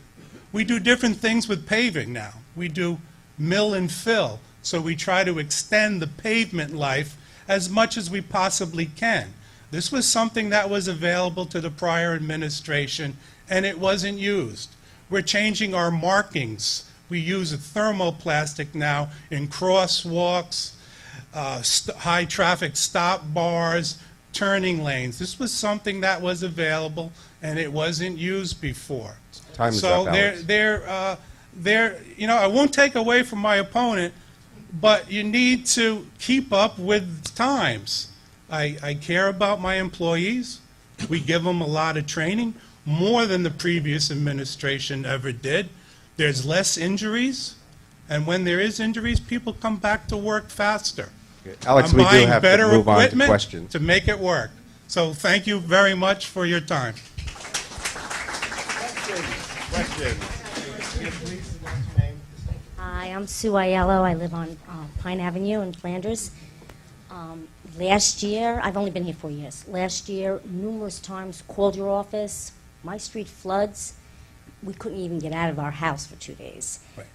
We do different things with paving now. We do mill and fill, so we try to extend the pavement life as much as we possibly can. This was something that was available to the prior administration, and it wasn't used. We're changing our markings. We use a thermoplastic now in crosswalks, high-traffic stop bars, turning lanes. This was something that was available, and it wasn't used before. Time is So up, Alex. I won't take away from my opponent, but you need to keep up with times. I care about my employees. We give them a lot of training, more than the previous administration ever did. There's less injuries, and when there is injuries, people come back to work faster. Alex, I'm we do buying have to better move on to equipment questions. to make it work. So thank you very much for your time. Hi, I'm Sue Aiello. I live on Pine Avenue in Flanders. Last year, I've only been here 4 years. Last year, numerous times called your office. My street floods. We couldn't even get out of our house for 2 days. Right.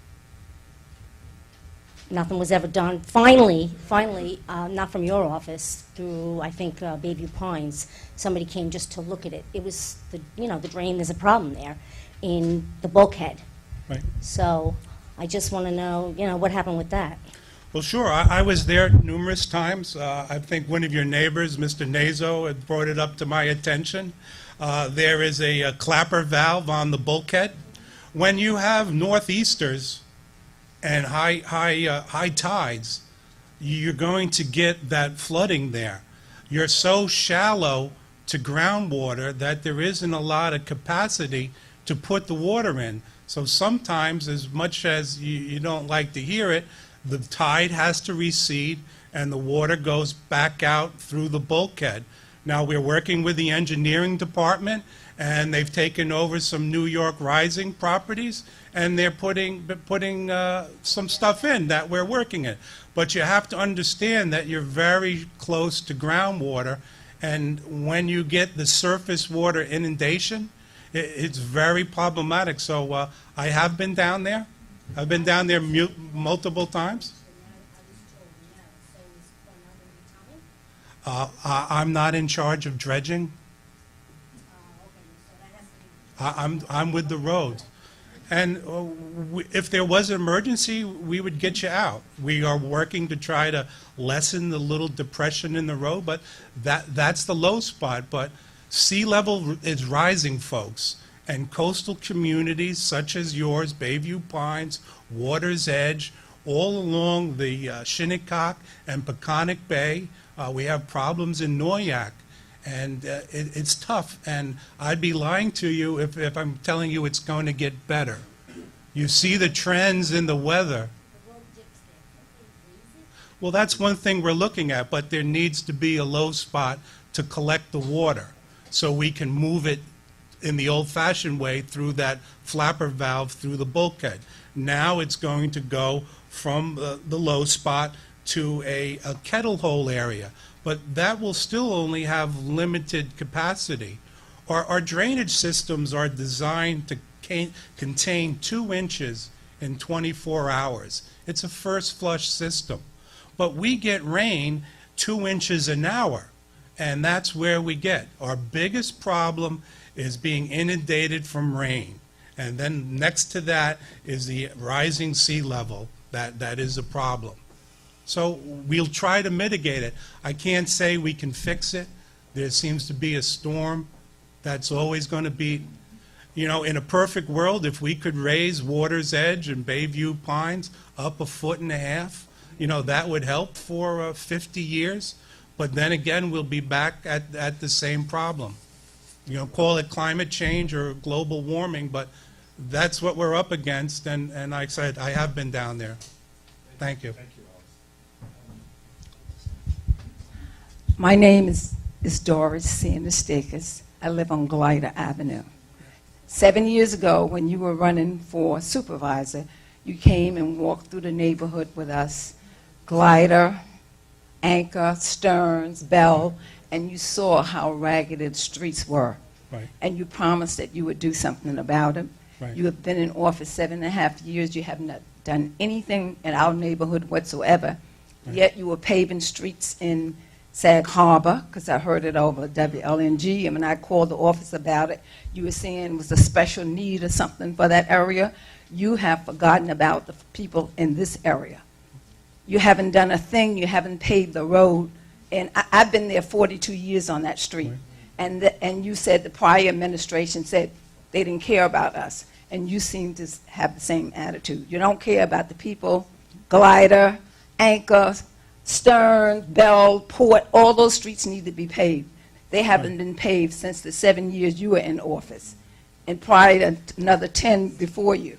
Nothing was ever done. Finally, not from your office, through, I think, Bayview Pines, somebody came just to look at it. It was, the drain, there's a problem there in the bulkhead. Right. So I just want to know, what happened with that? Well, sure. I was there numerous times. I think one of your neighbors, Mr. Nazo, had brought it up to my attention. There is a clapper valve on the bulkhead. When you have northeasters and high tides, you're going to get that flooding there. You're so shallow to groundwater that there isn't a lot of capacity to put the water in. So sometimes, as much as you don't like to hear it, the tide has to recede and the water goes back out through the bulkhead. Now, we're working with the engineering department, and they've taken over some New York Rising properties, and they're putting some stuff in that we're working in. But you have to understand that you're very close to groundwater, and when you get the surface water inundation, it's very problematic. So I have been down there. I've been down there multiple times. I'm not in charge of dredging. I'm with the roads. And if there was an emergency, we would get you out. We are working to try to lessen the little depression in the road, but that's the low spot. But sea level is rising, folks. And coastal communities such as yours, Bayview Pines, Water's Edge, all along the Shinnecock and Peconic Bay, we have problems in Noyak. And it's tough, and I'd be lying to you if I'm telling you it's going to get better. You see the trends in the weather. Well, that's one thing we're looking at, but there needs to be a low spot to collect the water so we can move it in the old-fashioned way through that flapper valve through the bulkhead. Now it's going to go from the low spot to a kettle hole area. But that will still only have limited capacity. Our drainage systems are designed to contain 2 inches in 24 hours. It's a first flush system. But we get rain 2 inches an hour, and that's where we get. Our biggest problem is being inundated from rain. And then next to that is the rising sea level. That is a problem. So we'll try to mitigate it. I can't say we can fix it. There seems to be a storm that's always going to be, in a perfect world, if we could raise Water's Edge and Bayview Pines up 1.5 feet, that would help for 50 years. But then again, we'll be back at the same problem. Call it climate change or global warming, but that's what we're up against. And like I said, I have been down there. Thank you. My name is Doris Sanders-Stakers. I live on Glider Avenue. 7 years ago, when you were running for supervisor, you came and walked through the neighborhood with us, Glider, Anchor, Stearns, Bell, and you saw how ragged the streets were. Right. And you promised that you would do something about them. Right. You have been in office 7.5 years. You have not done anything in our neighborhood whatsoever. Right. Yet you were paving streets in Sag Harbor, because I heard it over WLNG, and when I called the office about it, you were saying it was a special need or something for that area. You have forgotten about the people in this area. You haven't done a thing. You haven't paved the road. And I've been there 42 years on that street. Right. And you said the prior administration said they didn't care about us. And you seem to have the same attitude. You don't care about the people, Glider, Anchor, Stern, Bell, Port, all those streets need to be paved. They haven't been paved since the 7 years you were in office, and prior to another 10 before you.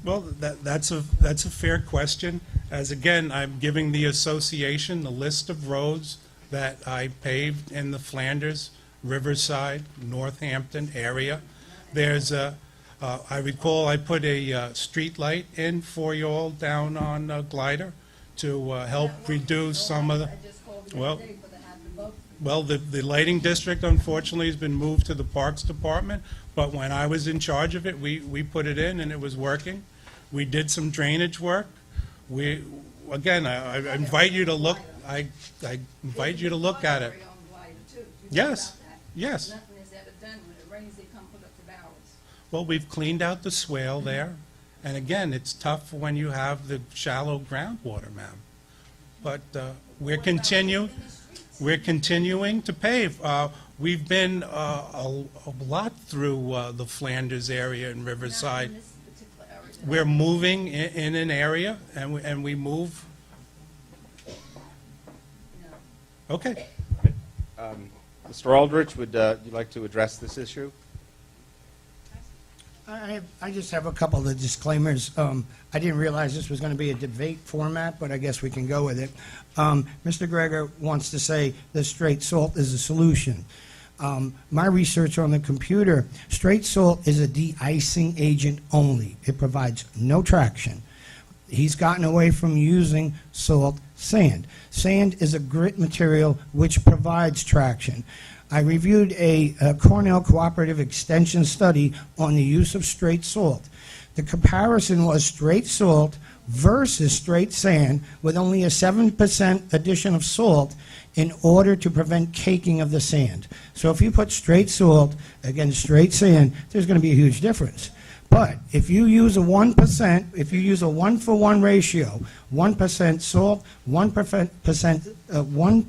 Well, that's a fair question. As again, I'm giving the association the list of roads that I paved in the Flanders, Riverside, Northampton area. There's I recall I put a street light in for you all down on Glider to help reduce some of the, well, the lighting district unfortunately has been moved to the Parks Department, but when I was in charge of it, we put it in and it was working. We did some drainage work. Again, I invite you to look, I invite you to look at it. Yes, yes. Nothing is ever done. When it rains, they come put up the barrels. Well, we've cleaned out the swale there, and again, it's tough when you have the shallow groundwater, ma'am. But we're continuing to pave. We've been a lot through the Flanders area and Riverside. We're moving in an area, and we move. Okay. Mr. Aldrich, would you like to address this issue? I just have a couple of disclaimers. I didn't realize this was going to be a debate format, but I guess we can go with it. Mr. Greger wants to say that straight salt is a solution. My research on the computer, straight salt is a de-icing agent only. It provides no traction. He's gotten away from using salt sand. Sand is a grit material which provides traction. I reviewed a Cornell Cooperative Extension study on the use of straight salt. The comparison was straight salt versus straight sand with only a 7% addition of salt in order to prevent caking of the sand. So if you put straight salt against straight sand, there's going to be a huge difference. But if you use a 1%, if you use a 1-for-1 ratio, 1% salt, 1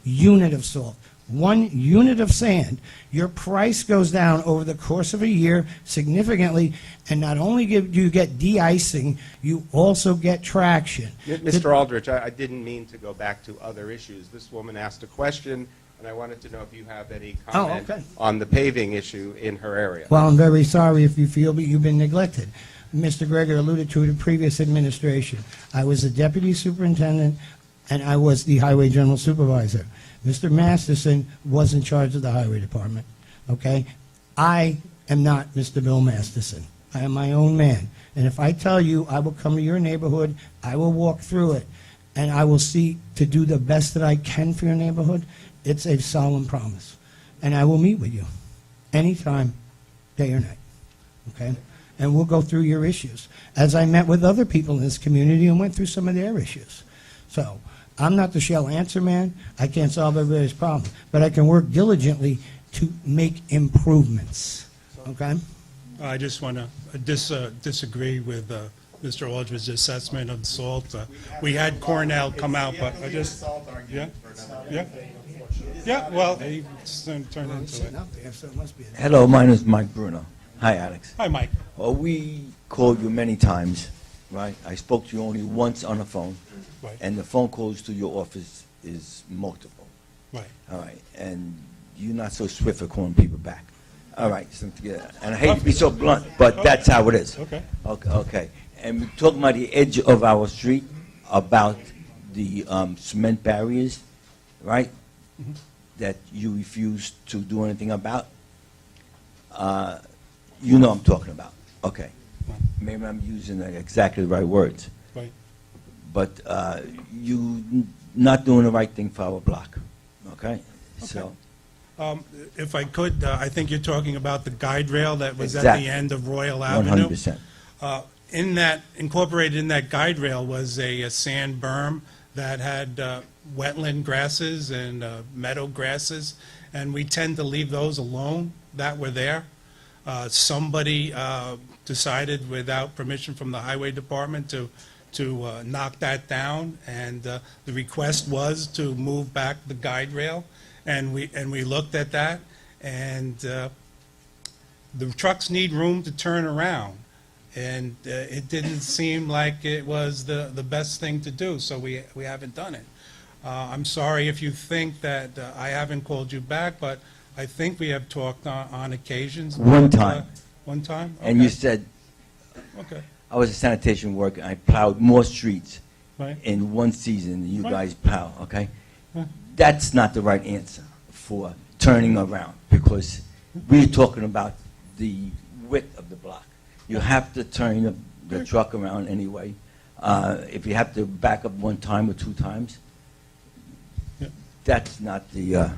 unit of salt, 1 unit of sand, your price goes down over the course of a year significantly, and not only do you get de-icing, you also get traction. Mr. Aldrich, I didn't mean to go back to other issues. This woman asked a question, and I wanted to know if you have any comment on the paving issue in her area. Well, I'm very sorry if you feel that you've been neglected. Mr. Greger alluded to the previous administration. I was the deputy superintendent, and I was the highway general supervisor. Mr. Masterson was in charge of the highway department, okay? I am not Mr. Bill Masterson. I am my own man. And if I tell you I will come to your neighborhood, I will walk through it, and I will see to do the best that I can for your neighborhood, it's a solemn promise. And I will meet with you anytime, day or night, okay? And we'll go through your issues, as I met with other people in this community and went through some of their issues. So I'm not the shell answer man. I can't solve everybody's problem, but I can work diligently to make improvements, okay? I just want to disagree with Mr. Aldridge's assessment of salt. We had Cornell come out, but I just, yeah, well, he turned into it. Hello, my name is Mike Bruno. Hi, Alex. Hi, Mike. Well, we called you many times, right? I spoke to you only once on the phone, Right. and the phone calls to your office is multiple. Right. All right, and you're not so swift for calling people back. All right, so, yeah, and I hate to be so blunt, but that's how it is. Okay. Okay. And we're talking about the edge of our street, about the cement barriers, right? Mm-hmm. That you refuse to do anything about. You know what I'm talking about. Okay. Maybe I'm using exactly the right words. Right. But you not doing the right thing for our block. Okay? So, If I could, I think you're talking about the guide rail that was at the Exactly. end of Royal Avenue. 100%. In that, incorporated in that guide rail was a sand berm that had wetland grasses and meadow grasses, and we tend to leave those alone that were there. Somebody decided without permission from the highway department to knock that down, and the request was to move back the guide rail, and we looked at that, and the trucks need room to turn around, and it didn't seem like it was the best thing to do, so we haven't done it. I'm sorry if you think that I haven't called you back, but I think we have talked on occasions. One time. One time? And you Okay. said, Okay, I was a sanitation worker, I plowed more streets right. in one season than you Right. guys plow, okay? Yeah. That's not the right answer for turning around, because we're talking about the width of the block. You have to turn the truck around anyway. If you have to back up one time or two times, Yeah. that's not the,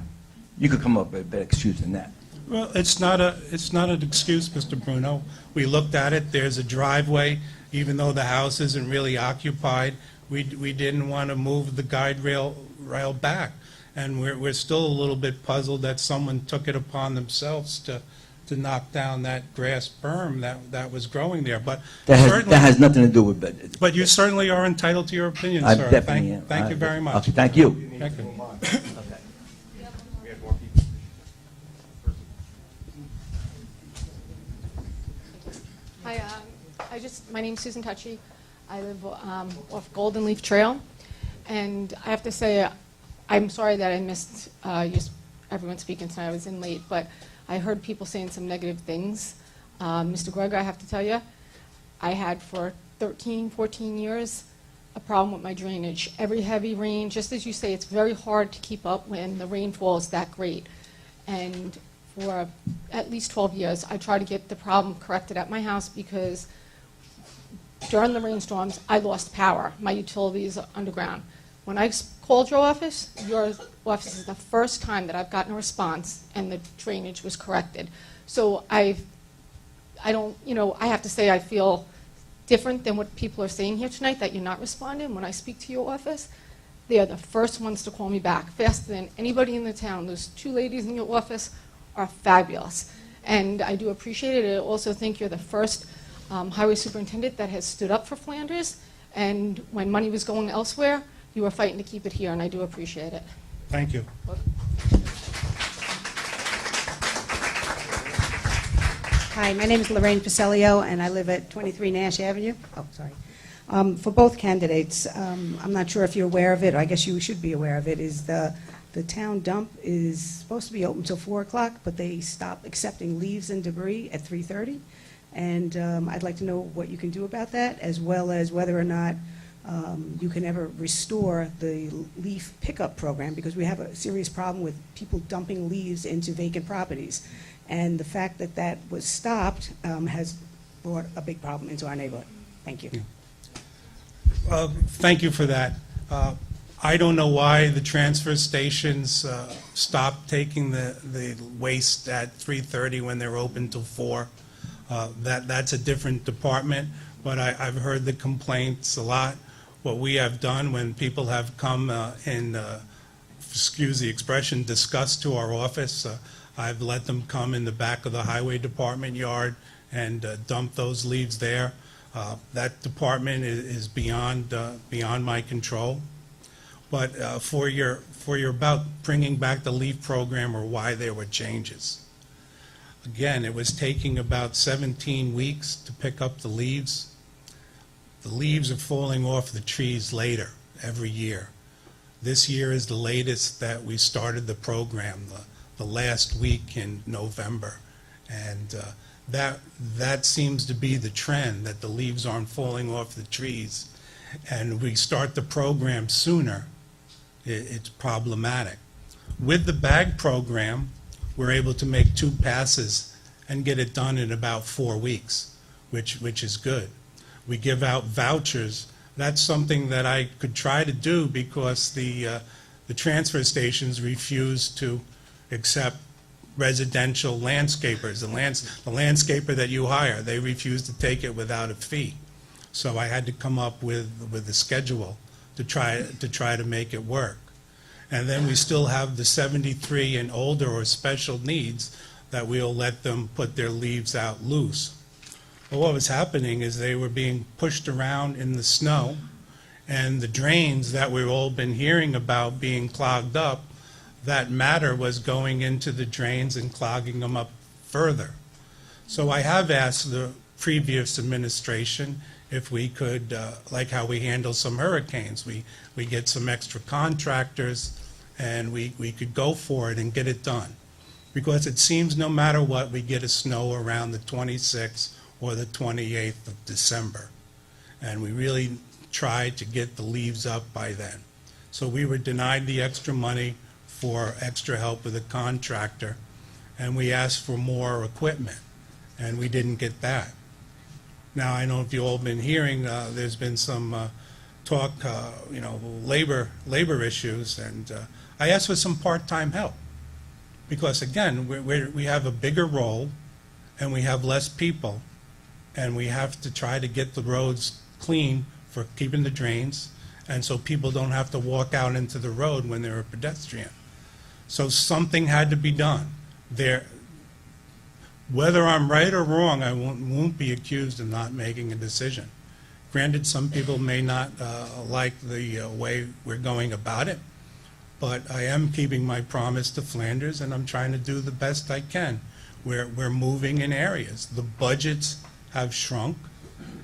you could come up with a better excuse than that. Well, it's not an excuse, Mr. Bruno. We looked at it, there's a driveway, even though the house isn't really occupied. We didn't want to move the guide rail back. And we're still a little bit puzzled that someone took it upon themselves to knock down that grass berm that was growing there. But That certainly, has nothing to do with it. but you certainly are entitled to your opinion, I sir. definitely am. Thank you very much. Okay, thank you. Thank you. Hi, my name's Susan Tucci. I live off Golden Leaf Trail, and I have to say, I'm sorry that I missed everyone speaking tonight. I was in late, but I heard people saying some negative things. Mr. Gregg, I have to tell you, I had for 13, 14 years a problem with my drainage. Every heavy rain, just as you say, it's very hard to keep up when the rainfall is that great. And for at least 12 years, I try to get the problem corrected at my house because during the rainstorms, I lost power. My utilities are underground. When I called your office is the first time that I've gotten a response and the drainage was corrected. So I have to say I feel different than what people are saying here tonight, that you're not responding. When I speak to your office, they are the first ones to call me back, faster than anybody in the town. Those two ladies in your office are fabulous, and I do appreciate it. I also think you're the first highway superintendent that has stood up for Flanders, and when money was going elsewhere, you were fighting to keep it here, and I do appreciate it. Thank you. Hi, my name is Lorraine Pacelio, and I live at 23 Nash Avenue. Oh, sorry. For both candidates, I'm not sure if you're aware of it, I guess you should be aware of it, is the town dump is supposed to be open till 4 o'clock, but they stop accepting leaves and debris at 3:30. And I'd like to know what you can do about that, as well as whether or not you can ever restore the leaf pickup program, because we have a serious problem with people dumping leaves into vacant properties. And the fact that that was stopped has brought a big problem into our neighborhood. Thank you. Thank you for that. I don't know why the transfer stations stopped taking the waste at 3:30 when they're open till 4. That's a different department, but I've heard the complaints a lot. What we have done when people have come and, excuse the expression, discussed to our office, I've let them come in the back of the highway department yard and dump those leaves there. That department is beyond my control. But for your about bringing back the leaf program or why there were changes. Again, it was taking about 17 weeks to pick up the leaves. The leaves are falling off the trees later every year. This year is the latest that we started the program, the last week in November. And that seems to be the trend, that the leaves aren't falling off the trees. And we start the program sooner, it's problematic. With the bag program, we're able to make 2 passes and get it done in about 4 weeks, which is good. We give out vouchers. That's something that I could try to do because the transfer stations refuse to accept residential landscapers. The landscaper that you hire, they refuse to take it without a fee. So I had to come up with a schedule to try to make it work. And then we still have the 73 and older or special needs that we'll let them put their leaves out loose. But what was happening is they were being pushed around in the snow, and the drains that we've all been hearing about being clogged up, that matter was going into the drains and clogging them up further. So I have asked the previous administration if we could, like how we handle some hurricanes, we get some extra contractors and we could go for it and get it done. Because it seems no matter what, we get a snow around the 26th or the 28th of December. And we really tried to get the leaves up by then. So we were denied the extra money for extra help with a contractor, and we asked for more equipment, and we didn't get that. Now, I know if you've all been hearing, there's been some talk, labor issues, and I asked for some part-time help. Because again, we have a bigger role, and we have less people, and we have to try to get the roads clean for keeping the drains, and so people don't have to walk out into the road when they're a pedestrian. So something had to be done. Whether I'm right or wrong, I won't be accused of not making a decision. Granted, some people may not like the way we're going about it, but I am keeping my promise to Flanders, and I'm trying to do the best I can. We're moving in areas. The budgets have shrunk,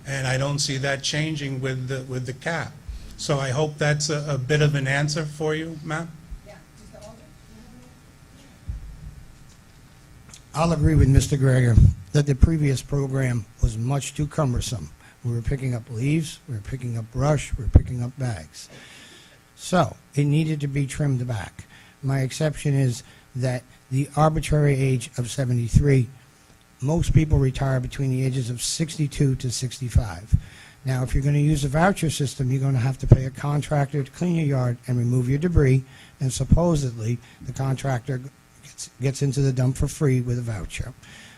and I don't see that changing with the cap. So I hope that's a bit of an answer for you, ma'am. I'll agree with Mr. Greger that the previous program was much too cumbersome. We were picking up leaves, we were picking up brush, we were picking up bags. So it needed to be trimmed back. My exception is that the arbitrary age of 73, most people retire between the ages of 62 to 65. Now, if you're going to use a voucher system, you're going to have to pay a contractor to clean your yard and remove your debris, and supposedly the contractor gets into the dump for free with a voucher.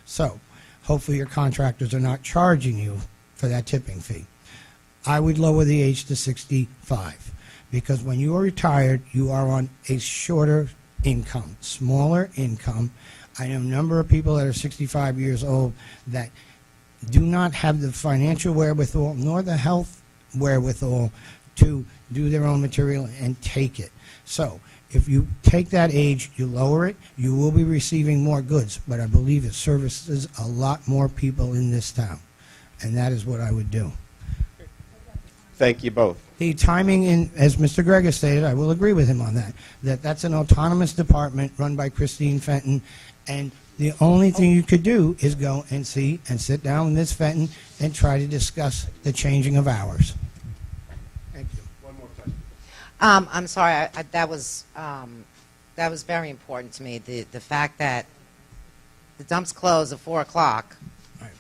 So hopefully your contractors are not charging you for that tipping fee. I would lower the age to 65, because when you are retired, you are on a shorter income, smaller income. I know a number of people that are 65 years old that do not have the financial wherewithal nor the health wherewithal to do their own material and take it. So if you take that age, you lower it, you will be receiving more goods, but I believe it services a lot more people in this town, and that is what I would do. Thank you both. The timing, as Mr. Greger stated, I will agree with him on that, that's an autonomous department run by Christine Fenton, and the only thing you could do is go and see and sit down with Ms. Fenton and try to discuss the changing of hours. Thank you. One more question. I'm sorry, that was very important to me, the fact that the dumps close at 4 o'clock, Right.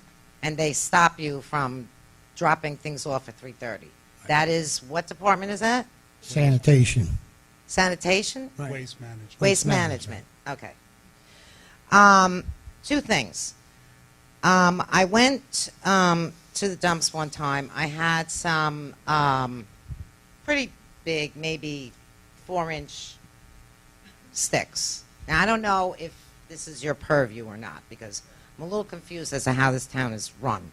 and they stop you from dropping things off at 3:30. That is, what department is that? Sanitation. Sanitation? Right. Waste management. Waste management, okay. Two things. I went to the dumps one time. I had some pretty big, maybe 4-inch sticks. Now, I don't know if this is your purview or not, because I'm a little confused as to how this town is run.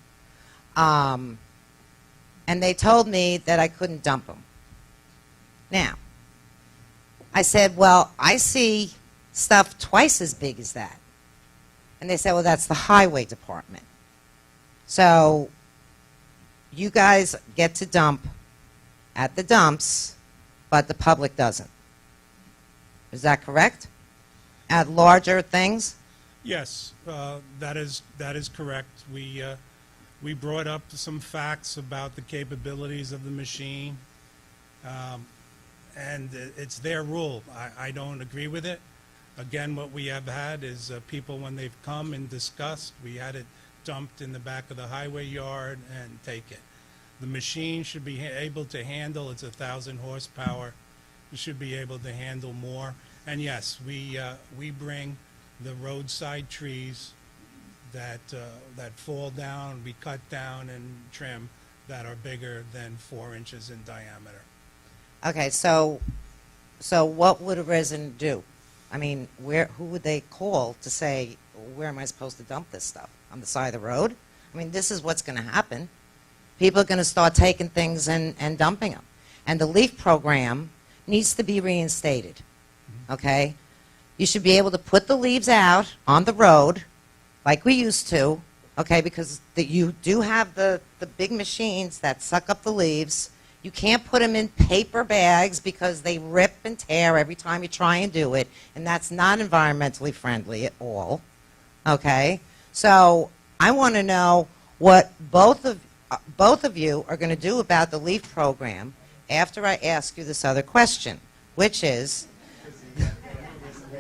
And they told me that I couldn't dump them. Now, I said, well, I see stuff twice as big as that. And they said, well, that's the highway department. So you guys get to dump at the dumps, but the public doesn't. Is that correct? At larger things? Yes, that is correct. We brought up some facts about the capabilities of the machine, and it's their rule. I don't agree with it. Again, what we have had is people, when they've come and discussed, we had it dumped in the back of the highway yard and take it. The machine should be able to handle, it's 1,000 horsepower, it should be able to handle more. And yes, we bring the roadside trees that fall down, we cut down and trim, that are bigger than 4 inches in diameter. Okay, so what would a resident do? I mean, who would they call to say, where am I supposed to dump this stuff? On the side of the road? I mean, this is what's going to happen. People are going to start taking things and dumping them. And the LEAF program needs to be reinstated, okay? You should be able to put the leaves out on the road like we used to, okay, because you do have the big machines that suck up the leaves. You can't put them in paper bags because they rip and tear every time you try and do it, and that's not environmentally friendly at all, okay? So I want to know what both of you are going to do about the LEAF program after I ask you this other question, which is,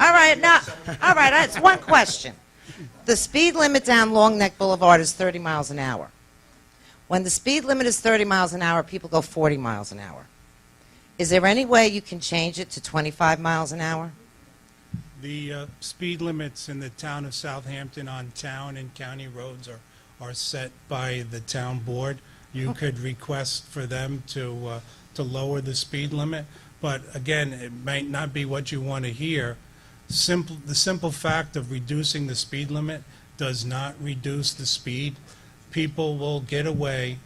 all right, it's one question. The speed limit down Long Neck Boulevard is 30 miles an hour. When the speed limit is 30 miles an hour, people go 40 miles an hour. Is there any way you can change it to 25 miles an hour? The speed limits in the town of Southampton on town and county roads are set by the town board. You could request for them to lower the speed limit, but again, it might not be what you want to hear. The simple fact of reducing the speed limit does not reduce the speed. People will get away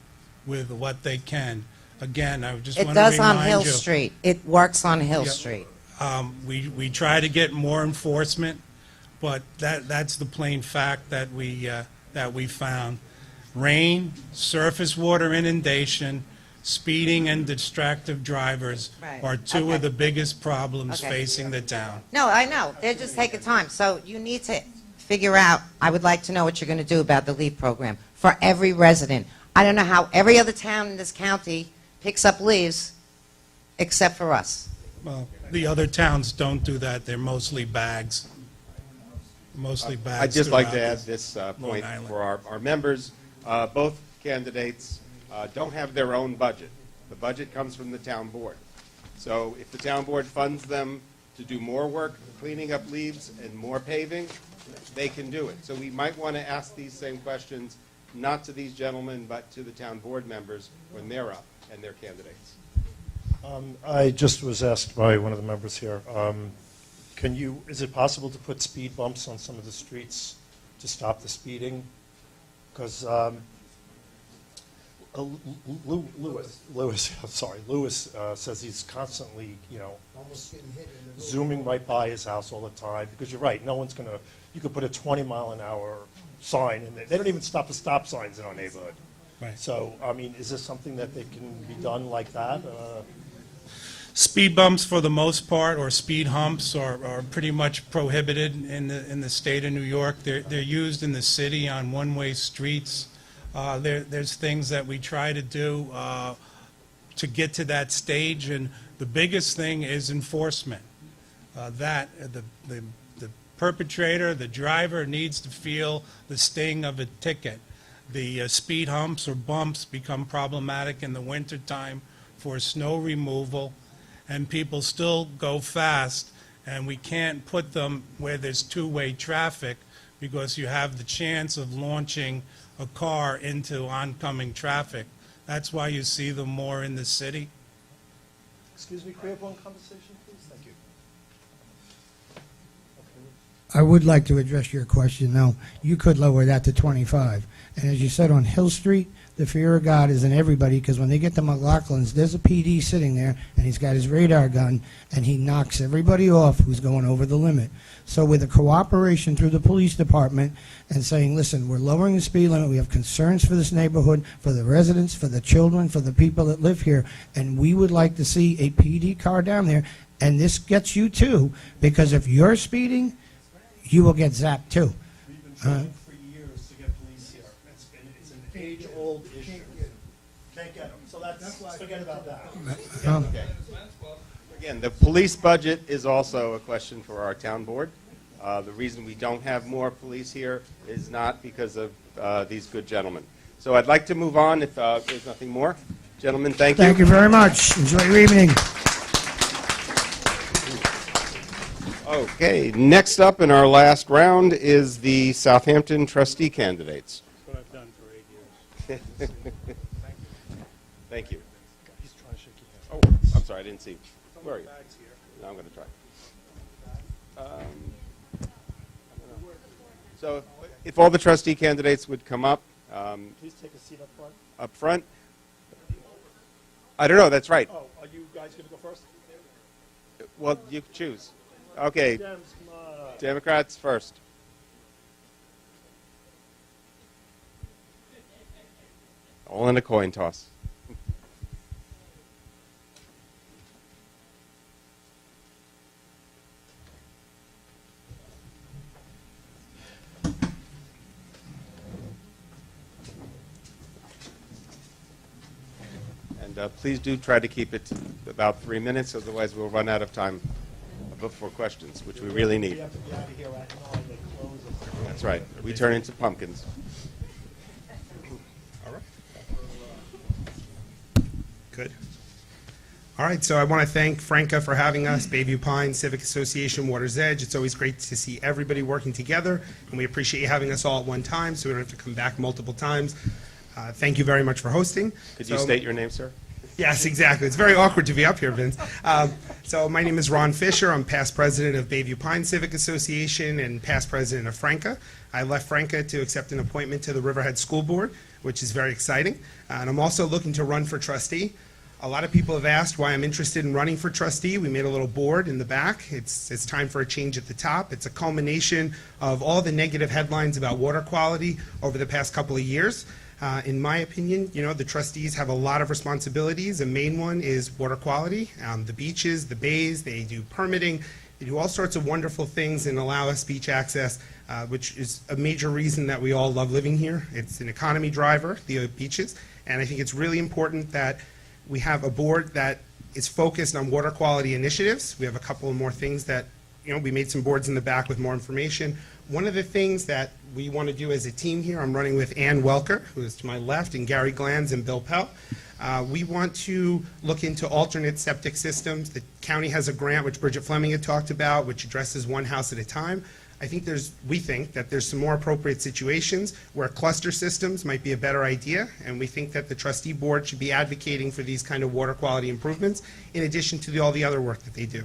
with what they can. Again, I just want to remind you. It does on Hill Street. It works on Hill Street. We try to get more enforcement, but that's the plain fact that we found. Rain, surface water inundation, speeding, and distracted drivers are two of the biggest problems facing the town. No, I know. They're just taking time. So you need to figure out, I would like to know what you're going to do about the LEAF program for every resident. I don't know how every other town in this county picks up leaves except for us. Well, the other towns don't do that. They're mostly bags. I'd just like to throughout add this point Island. for our members. Both candidates don't have their own budget. The budget comes from the town board. So if the town board funds them to do more work, cleaning up leaves and more paving, they can do it. So we might want to ask these same questions, not to these gentlemen, but to the town board members when they're up and their candidates. I just was asked by one of the members here, is it possible to put speed bumps on some of the streets to stop the speeding? Because Lewis says he's constantly, zooming right by his house all the time. Because you're right, you could put a 20-mile-an-hour sign, and they don't even stop the stop signs in our neighborhood. Right. So, I mean, is this something that they can be done like that? Speed bumps, for the most part, or speed humps, are pretty much prohibited in the state of New York. They're used in the city on one-way streets. There's things that we try to do to get to that stage, and the biggest thing is enforcement. The perpetrator, the driver, needs to feel the sting of a ticket. The speed humps or bumps become problematic in the wintertime for snow removal, and people still go fast, and we can't put them where there's two-way traffic because you have the chance of launching a car into oncoming traffic. That's why you see them more in the city. Excuse me, can we have one conversation, please? Thank you. I would like to address your question. Now, you could lower that to 25. And as you said, on Hill Street, the fear of God is in everybody, because when they get to McLaughlin's, there's a PD sitting there, and he's got his radar gun, and he knocks everybody off who's going over the limit. So with the cooperation through the police department and saying, listen, we're lowering the speed limit, we have concerns for this neighborhood, for the residents, for the children, for the people that live here, and we would like to see a PD car down there, and this gets you too, because if you're speeding, you will get zapped too. We've been trying for years to get police here. It's an age-old issue. Can't get them. So forget about that. Okay. Again, the police budget is also a question for our town board. The reason we don't have more police here is not because of these good gentlemen. So I'd like to move on if there's nothing more. Gentlemen, thank you. Thank you very much. Enjoy your evening. Okay, next up in our last round is the Southampton trustee candidates. That's what I've done for 8 years. Thank you. He's trying to shake your Oh, hand. I'm sorry, I didn't see. Where are you? No, I'm going to try. I don't know. So if all the trustee candidates would come up, Please take a seat up front. up front. I don't know, that's right. Oh, are you guys going to go first? Well, you choose. Okay, Dems, come on. Democrats first. All in a coin toss. And please do try to keep it to about 3 minutes, otherwise we'll run out of time before questions, which we really We need. have to be out of here at 9. They close it. That's right. We turn into pumpkins. All right. Good. All right, so I want to thank Frnca for having us, Bayview Pines Civic Association, Water's Edge. It's always great to see everybody working together, and we appreciate you having us all at one time, so we don't have to come back multiple times. Thank you very much for hosting. Could you state your name, sir? Yes, exactly. It's very awkward to be up here, Vince. So my name is Ron Fisher. I'm past president of Bayview Pines Civic Association and past president of Frnca. I left Frnca to accept an appointment to the Riverhead School Board, which is very exciting. And I'm also looking to run for trustee. A lot of people have asked why I'm interested in running for trustee. We made a little board in the back. It's time for a change at the top. It's a culmination of all the negative headlines about water quality over the past couple of years. In my opinion, the trustees have a lot of responsibilities. The main one is water quality, the beaches, the bays. They do permitting. They do all sorts of wonderful things and allow us beach access, which is a major reason that we all love living here. It's an economy driver, the beaches, and I think it's really important that we have a board that is focused on water quality initiatives. We have a couple of more things that, we made some boards in the back with more information. One of the things that we want to do as a team here, I'm running with Ann Welker, who is to my left, and Gary Glanz and Bill Pell. We want to look into alternate septic systems. The county has a grant, which Bridget Fleming had talked about, which addresses one house at a time. We think that there's some more appropriate situations where cluster systems might be a better idea, and we think that the trustee board should be advocating for these kind of water quality improvements in addition to all the other work that they do.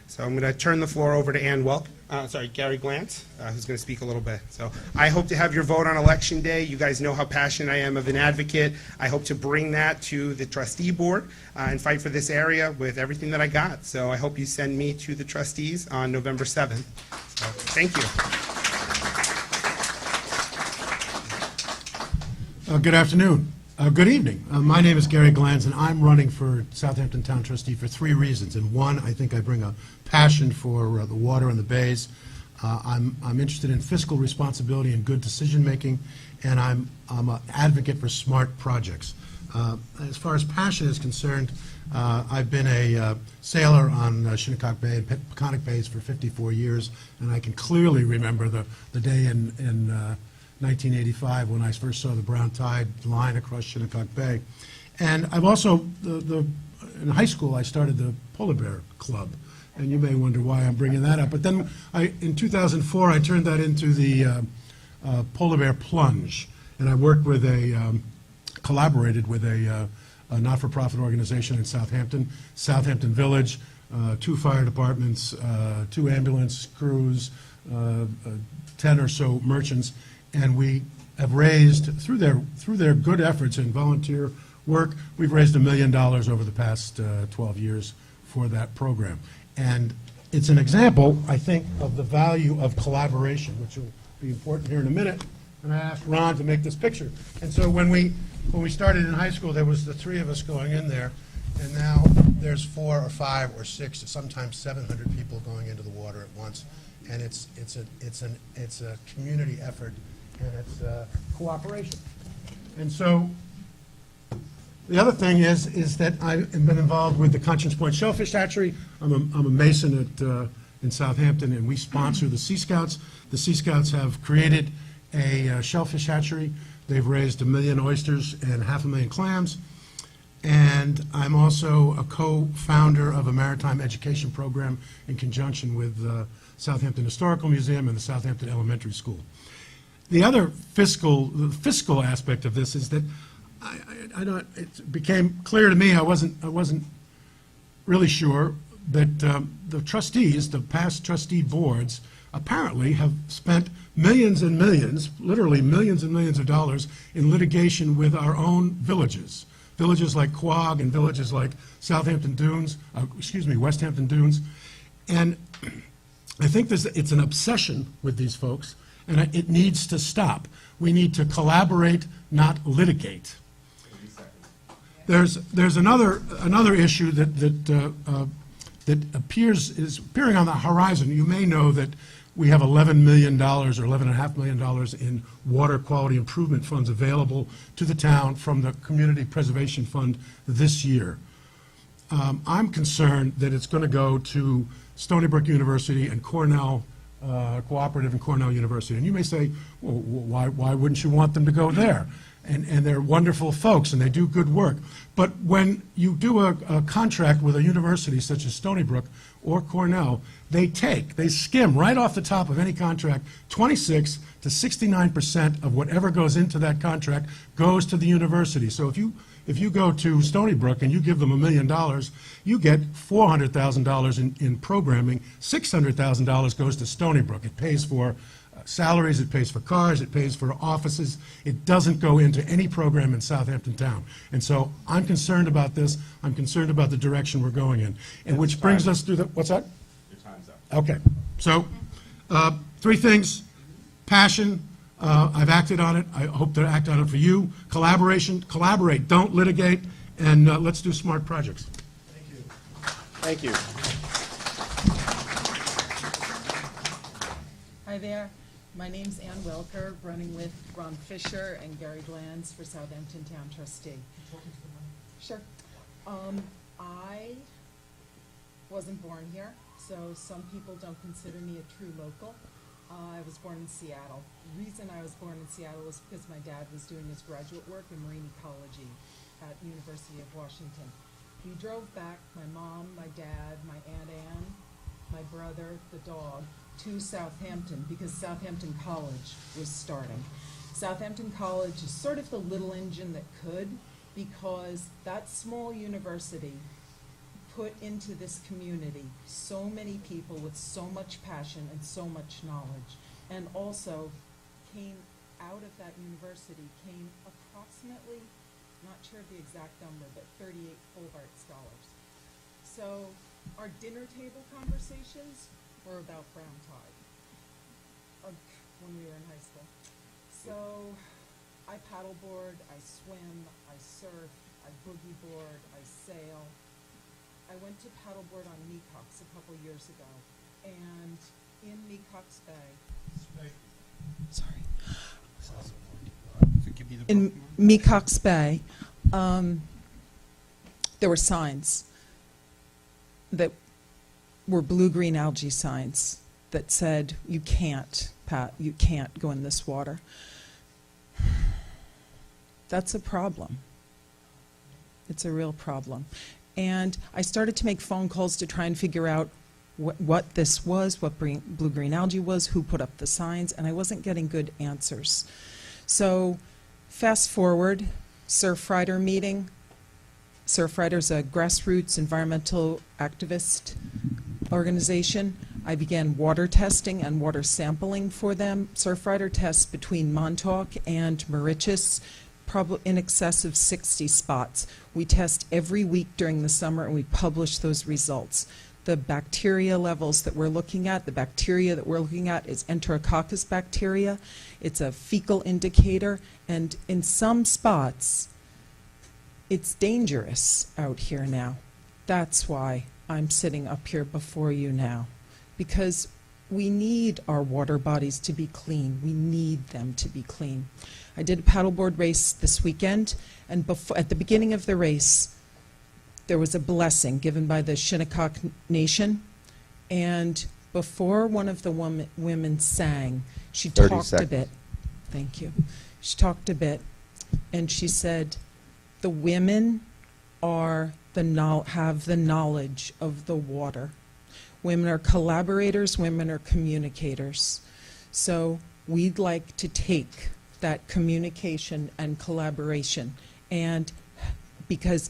So I'm going to turn the floor over to Gary Glantz, who's going to speak a little bit. So I hope to have your vote on Election Day. You guys know how passionate I am of an advocate. I hope to bring that to the trustee board and fight for this area with everything that I got. So I hope you send me to the trustees on November 7th. So thank you. Good afternoon. Good evening. My name is Gary Glanz, and I'm running for Southampton Town Trustee for 3 reasons. And one, I think I bring a passion for the water and the bays. I'm interested in fiscal responsibility and good decision-making, and I'm an advocate for smart projects. As far as passion is concerned, I've been a sailor on Shinnecock Bay and Peconic Bays for 54 years, and I can clearly remember the day in 1985 when I first saw the brown tide line across Shinnecock Bay. And I've also, in high school, I started the Polar Bear Club, and you may wonder why I'm bringing that up. But then in 2004, I turned that into the Polar Bear Plunge, and I worked with collaborated with a not-for-profit organization in Southampton Village, 2 fire departments, 2 ambulance crews, 10 or so merchants, and we have raised, through their good efforts and volunteer work, we've raised $1 million over the past 12 years for that program. And it's an example, I think, of the value of collaboration, which will be important here in a minute. And I asked Ron to make this picture. And so when we started in high school, there was the 3 of us going in there, and now there's 4 or 5 or 6, sometimes 700 people going into the water at once. And it's a community effort, and it's cooperation. And so the other thing is that I've been involved with the Conscience Point Shellfish Hatchery. I'm a mason in Southampton, and we sponsor the Sea Scouts. The Sea Scouts have created a shellfish hatchery. They've raised 1 million oysters and 500,000 clams. And I'm also a co-founder of a maritime education program in conjunction with Southampton Historical Museum and the Southampton Elementary School. The other fiscal aspect of this is that it became clear to me, I wasn't really sure that the trustees, the past trustee boards, apparently have spent millions and millions, literally millions and millions of dollars in litigation with our own villages. Villages like Quogue and villages like Westhampton Dunes. And I think it's an obsession with these folks, and it needs to stop. We need to collaborate, not litigate. There's another issue that is appearing on the horizon. You may know that we have $11 million or $11.5 million in water quality improvement funds available to the town from the Community Preservation Fund this year. I'm concerned that it's going to go to Stony Brook University and Cornell Cooperative and Cornell University. And you may say, well, why wouldn't you want them to go there? And they're wonderful folks and they do good work. But when you do a contract with a university such as Stony Brook or Cornell, they skim right off the top of any contract, 26 to 69% of whatever goes into that contract goes to the university. So if you go to Stony Brook and you give them $1 million, you get $400,000 in programming. $600,000 goes to Stony Brook. It pays for salaries, it pays for cars, it pays for offices. It doesn't go into any program in Southampton Town. And so I'm concerned about this. I'm concerned about the direction we're going in. And which brings us to what's that? Your time's up. Okay. So, 3 things. Passion. I've acted on it. I hope to act on it for you. Collaboration. Collaborate. Don't litigate. And let's do smart projects. Thank you. Hi there. My name's Ann Welker, running with Ron Fisher and Gary Glanz for Southampton Town Trustee. Sure. I wasn't born here, so some people don't consider me a true local. I was born in Seattle. The reason I was born in Seattle was because my dad was doing his graduate work in marine ecology at University of Washington. We drove back, my mom, my dad, my Aunt Ann, my brother, the dog, to Southampton because Southampton College was starting. Southampton College is sort of the little engine that could, because that small university put into this community so many people with so much passion and so much knowledge. And also came out of that university came approximately, not sure of the exact number, but 38 Fulbright scholars. So our dinner table conversations were about brown tide when we were in high school. So I paddleboard, I swim, I surf, I boogie board, I sail. I went to paddleboard on Mecox a couple years ago, and in Mecox Bay, in Mecox Bay, there were signs that were blue-green algae signs that said, you can't go in this water. That's a problem. It's a real problem. And I started to make phone calls to try and figure out what this was, what blue-green algae was, who put up the signs, and I wasn't getting good answers. So fast forward, Surfrider meeting. Surfrider's a grassroots environmental activist organization. I began water testing and water sampling for them. Surfrider tests between Montauk and Mauritius, probably in excess of 60 spots. We test every week during the summer and we publish those results. The bacteria levels that we're looking at, the bacteria that we're looking at is Enterococcus bacteria. It's a fecal indicator, and in some spots, it's dangerous out here now. That's why I'm sitting up here before you now, because we need our water bodies to be clean. We need them to be clean. I did a paddleboard race this weekend, and at the beginning of the race, there was a blessing given by the Shinnecock Nation, and before one of the women sang, she 30 talked seconds. a bit. Thank you. She talked a bit, and she said, the women have the knowledge of the water. Women are collaborators, women are communicators. So we'd like to take that communication and collaboration and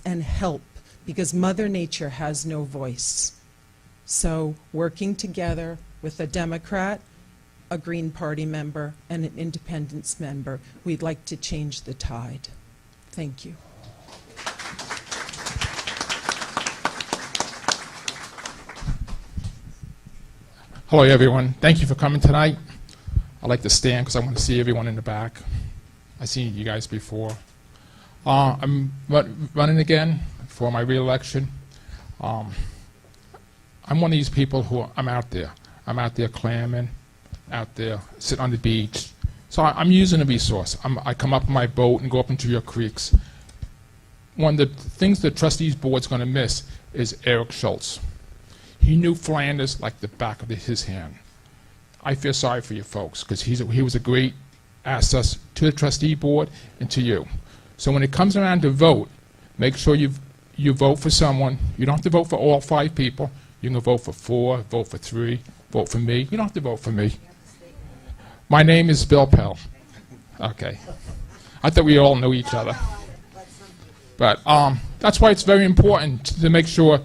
help, because Mother Nature has no voice. So working together with a Democrat, a Green Party member, and an Independence member, we'd like to change the tide. Thank you. Hello, everyone. Thank you for coming tonight. I'd like to stand because I want to see everyone in the back. I've seen you guys before. I'm running again for my re-election. I'm one of these people who I'm out there. I'm out there clamming, out there sitting on the beach. So I'm using a resource. I come up in my boat and go up into your creeks. One of the things the trustees board's going to miss is Eric Schultz. He knew Flanders like the back of his hand. I feel sorry for you folks because he was a great asset to the trustee board and to you. So when it comes around to vote, make sure you vote for someone. You don't have to vote for all 5 people. You can vote for 4, vote for 3, vote for me. You don't have to vote for me. My name is Bill Pell. Okay. I thought we all knew each other. But that's why it's very important to make sure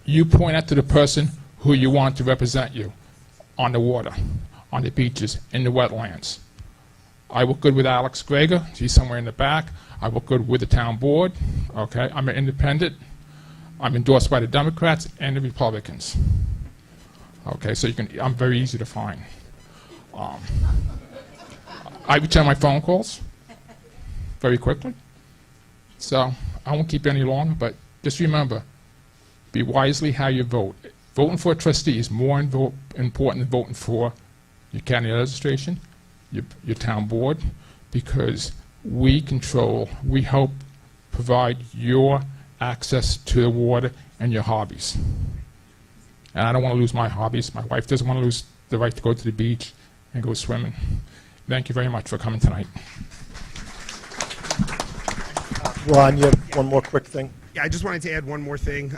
you point out to the person who you want to represent you on the water, on the beaches, in the wetlands. I work good with Alex Greger. He's somewhere in the back. I work good with the town board. Okay, I'm an independent. I'm endorsed by the Democrats and the Republicans. Okay, so I'm very easy to find. I return my phone calls very quickly. So I won't keep you any longer, but just remember, be wisely how you vote. Voting for a trustee is more important than voting for your county administration, your town board, because we help provide your access to the water and your hobbies. And I don't want to lose my hobbies. My wife doesn't want to lose the right to go to the beach and go swimming. Thank you very much for coming tonight. Ron, you have one more quick thing? Yeah, I just wanted to add one more thing.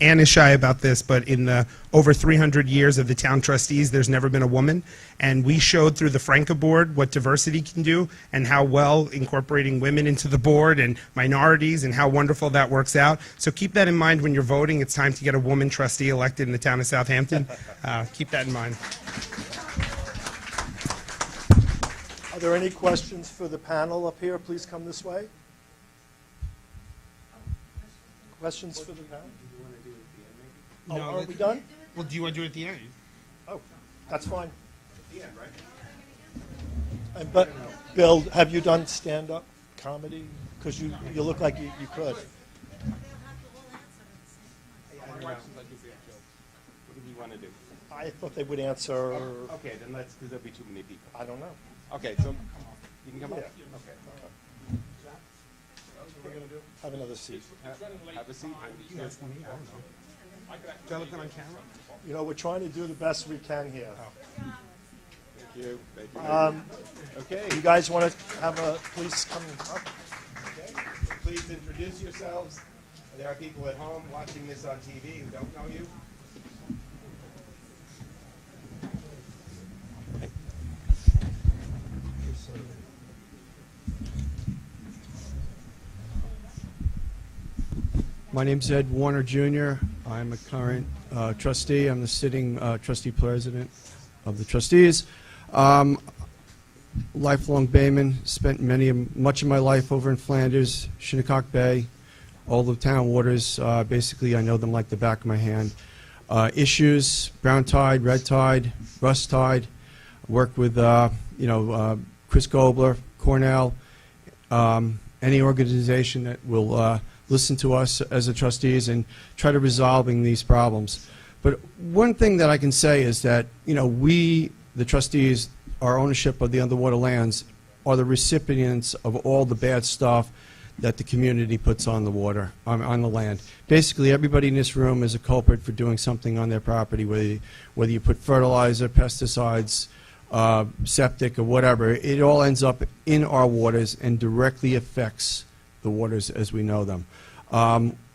Ann is shy about this, but in the over 300 years of the town trustees, there's never been a woman. And we showed through the Frnca board what diversity can do and how well incorporating women into the board and minorities and how wonderful that works out. So keep that in mind when you're voting. It's time to get a woman trustee elected in the town of Southampton. Keep that in mind. Are there any questions for the panel up here? Please come this way. Questions for the panel? No, are we done? Well, do you want to do it at the end? Oh, that's fine. At the end, right? But, Bill, have you done stand-up comedy? Because you look like you could. What do we want to do? I thought they would answer. Okay, then because there'll be too many people. I don't know. Okay, so you can come up. Yeah. Okay. What are we going to do? Have another seat. Have a seat. You guys can meet. I don't know. Jonathan on camera? You know, we're trying to do the best we can here. Thank you. Thank you. Okay. You guys want to please come up? Okay. Please introduce yourselves. There are people at home watching this on TV who don't know you. My name's Ed Warner Jr. I'm a current trustee. I'm the sitting trustee president of the trustees. Lifelong Bayman. Spent much of my life over in Flanders, Shinnecock Bay, all the town waters. Basically, I know them like the back of my hand. Issues: brown tide, red tide, rust tide. Worked with Chris Gobler, Cornell, any organization that will listen to us as the trustees and try to resolving these problems. But one thing that I can say is that, we, the trustees, our ownership of the underwater lands, are the recipients of all the bad stuff that the community puts on the water, on the land. Basically, everybody in this room is a culprit for doing something on their property, whether you put fertilizer, pesticides, septic, or whatever. It all ends up in our waters and directly affects the waters as we know them.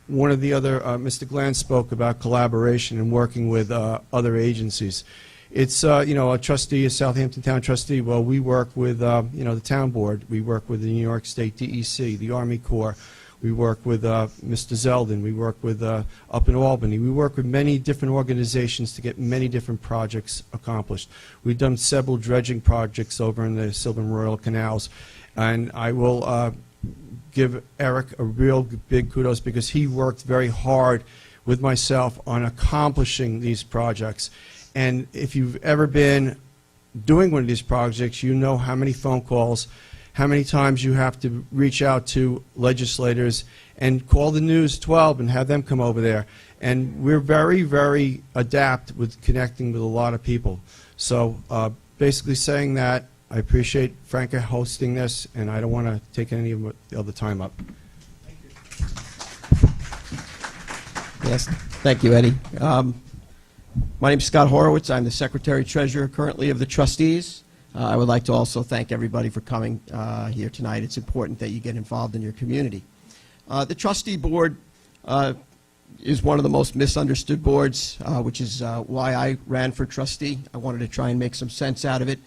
one of the other, Mr. Glenn spoke about collaboration and working with other agencies. It's, a trustee, a Southampton Town trustee, well, we work with, the town board. We work with the New York State DEC, the Army Corps. We work with Mr. Zeldin. We work with, up in Albany. We work with many different organizations to get many different projects accomplished. We've done several dredging projects over in the Sylvan Royal Canals. And I will give Eric a real big kudos because he worked very hard with myself on accomplishing these projects. And if you've ever been doing one of these projects, you know how many phone calls, how many times you have to reach out to legislators and call the News 12 and have them come over there. And we're very, very adept with connecting with a lot of people. So basically saying that, I appreciate Frnca hosting this, and I don't want to take any of the other time up. Yes, thank you, Eddie. My name is Scott Horowitz. I'm the Secretary-Treasurer currently of the trustees. I would like to also thank everybody for coming here tonight. It's important that you get involved in your community. The trustee board is one of the most misunderstood boards, which is why I ran for trustee. I wanted to try and make some sense out of it.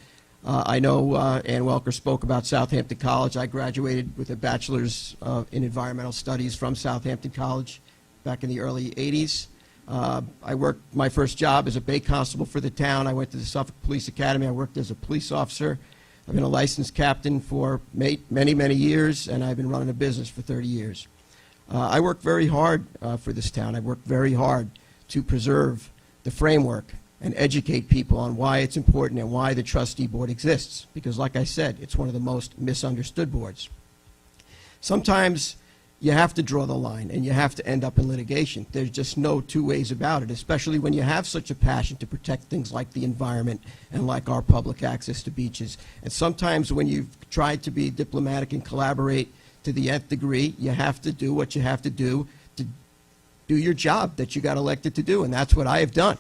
I know Ann Welker spoke about Southampton College. I graduated with a bachelor's in environmental studies from Southampton College back in the early 80s. I worked my first job as a bay constable for the town. I went to the Suffolk Police Academy. I worked as a police officer. I've been a licensed captain for many, many years, and I've been running a business for 30 years. I worked very hard for this town. I worked very hard to preserve the framework and educate people on why it's important and why the trustee board exists. Because like I said, it's one of the most misunderstood boards. Sometimes you have to draw the line and you have to end up in litigation. There's just no two ways about it, especially when you have such a passion to protect things like the environment and like our public access to beaches. And sometimes when you've tried to be diplomatic and collaborate to the nth degree, you have to do what you have to do your job that you got elected to do, and that's what I have done.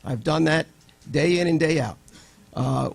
I've done that day in and day out.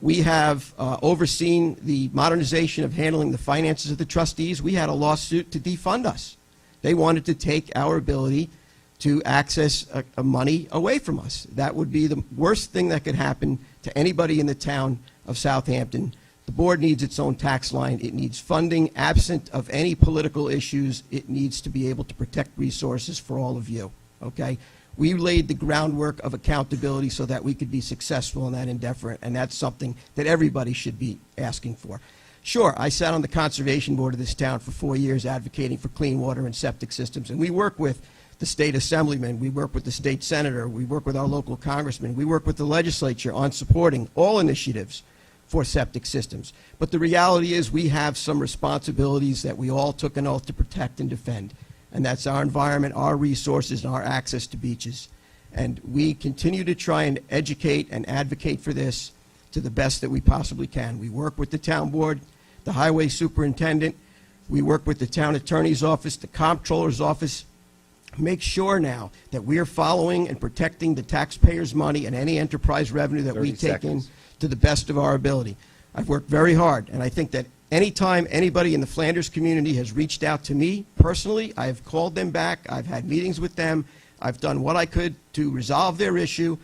We have overseen the modernization of handling the finances of the trustees. We had a lawsuit to defund us. They wanted to take our ability to access money away from us. That would be the worst thing that could happen to anybody in the town of Southampton. The board needs its own tax line. It needs funding. Absent of any political issues, it needs to be able to protect resources for all of you. Okay? We laid the groundwork of accountability so that we could be successful in that endeavor, and that's something that everybody should be asking for. Sure, I sat on the conservation board of this town for 4 years advocating for clean water and septic systems, and we work with the state assemblyman, we work with the state senator, we work with our local congressman, we work with the legislature on supporting all initiatives for septic systems. But the reality is we have some responsibilities that we all took an oath to protect and defend. And that's our environment, our resources, and our access to beaches. And we continue to try and educate and advocate for this to the best that we possibly can. We work with the town board, the highway superintendent, we work with the town attorney's office, the comptroller's office. Make sure now that we are following and protecting the taxpayers' money and any enterprise revenue that we take in to the best of our ability. I've worked very hard, and I think that anytime anybody in the Flanders community has reached out to me personally, I've called them back, I've had meetings with them, I've done what I could to resolve their issue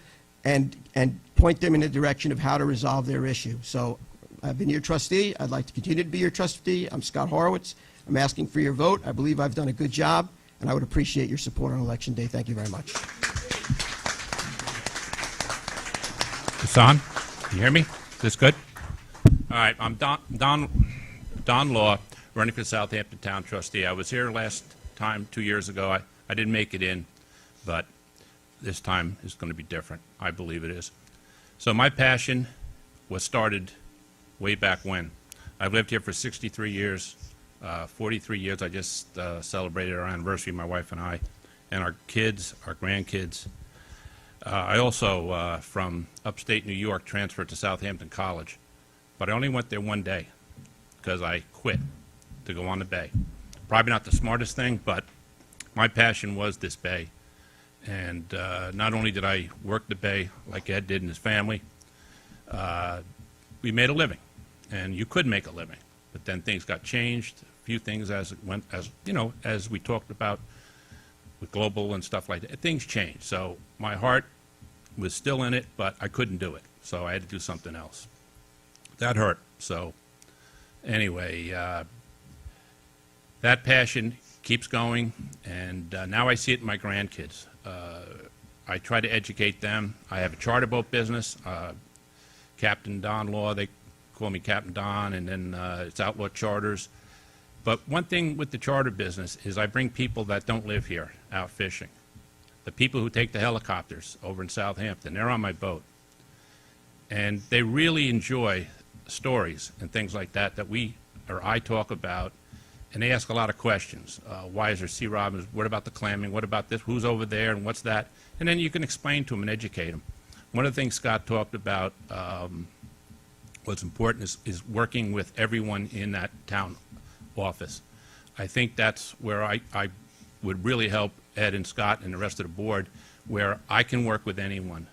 and point them in the direction of how to resolve their issue. So I've been your trustee. I'd like to continue to be your trustee. I'm Scott Horowitz. I'm asking for your vote. I believe I've done a good job, and I would appreciate your support on Election Day. Thank you very much. It's on? Can you hear me? Is this good? All right, I'm Don Law, running for Southampton Town Trustee. I was here last time, 2 years ago. I didn't make it in, but this time is going to be different. I believe it is. So my passion was started way back when. I've lived here for 63 years, 43 years. I just celebrated our anniversary, my wife and I, and our kids, our grandkids. I also, from upstate New York, transferred to Southampton College. But I only went there one day because I quit to go on the bay. Probably not the smartest thing, but my passion was this bay. And not only did I work the bay like Ed did and his family, we made a living. And you could make a living. But then things got changed. A few things as it went, as you know, as we talked about with global and stuff like that. Things change. So my heart was still in it, but I couldn't do it. So I had to do something else. That hurt. So anyway, that passion keeps going, and now I see it in my grandkids. I try to educate them. I have a charter boat business, Captain Don Law. They call me Captain Don, and then it's Outlaw Charters. But one thing with the charter business is I bring people that don't live here out fishing. The people who take the helicopters over in Southampton, they're on my boat. And they really enjoy stories and things like that that I talk about, and they ask a lot of questions. Why is there sea robins? What about the clamming? What about this? Who's over there and what's that? And then you can explain to them and educate them. One of the things Scott talked about, what's important is working with everyone in that town office. I think that's where I would really help Ed and Scott and the rest of the board, where I can work with anyone.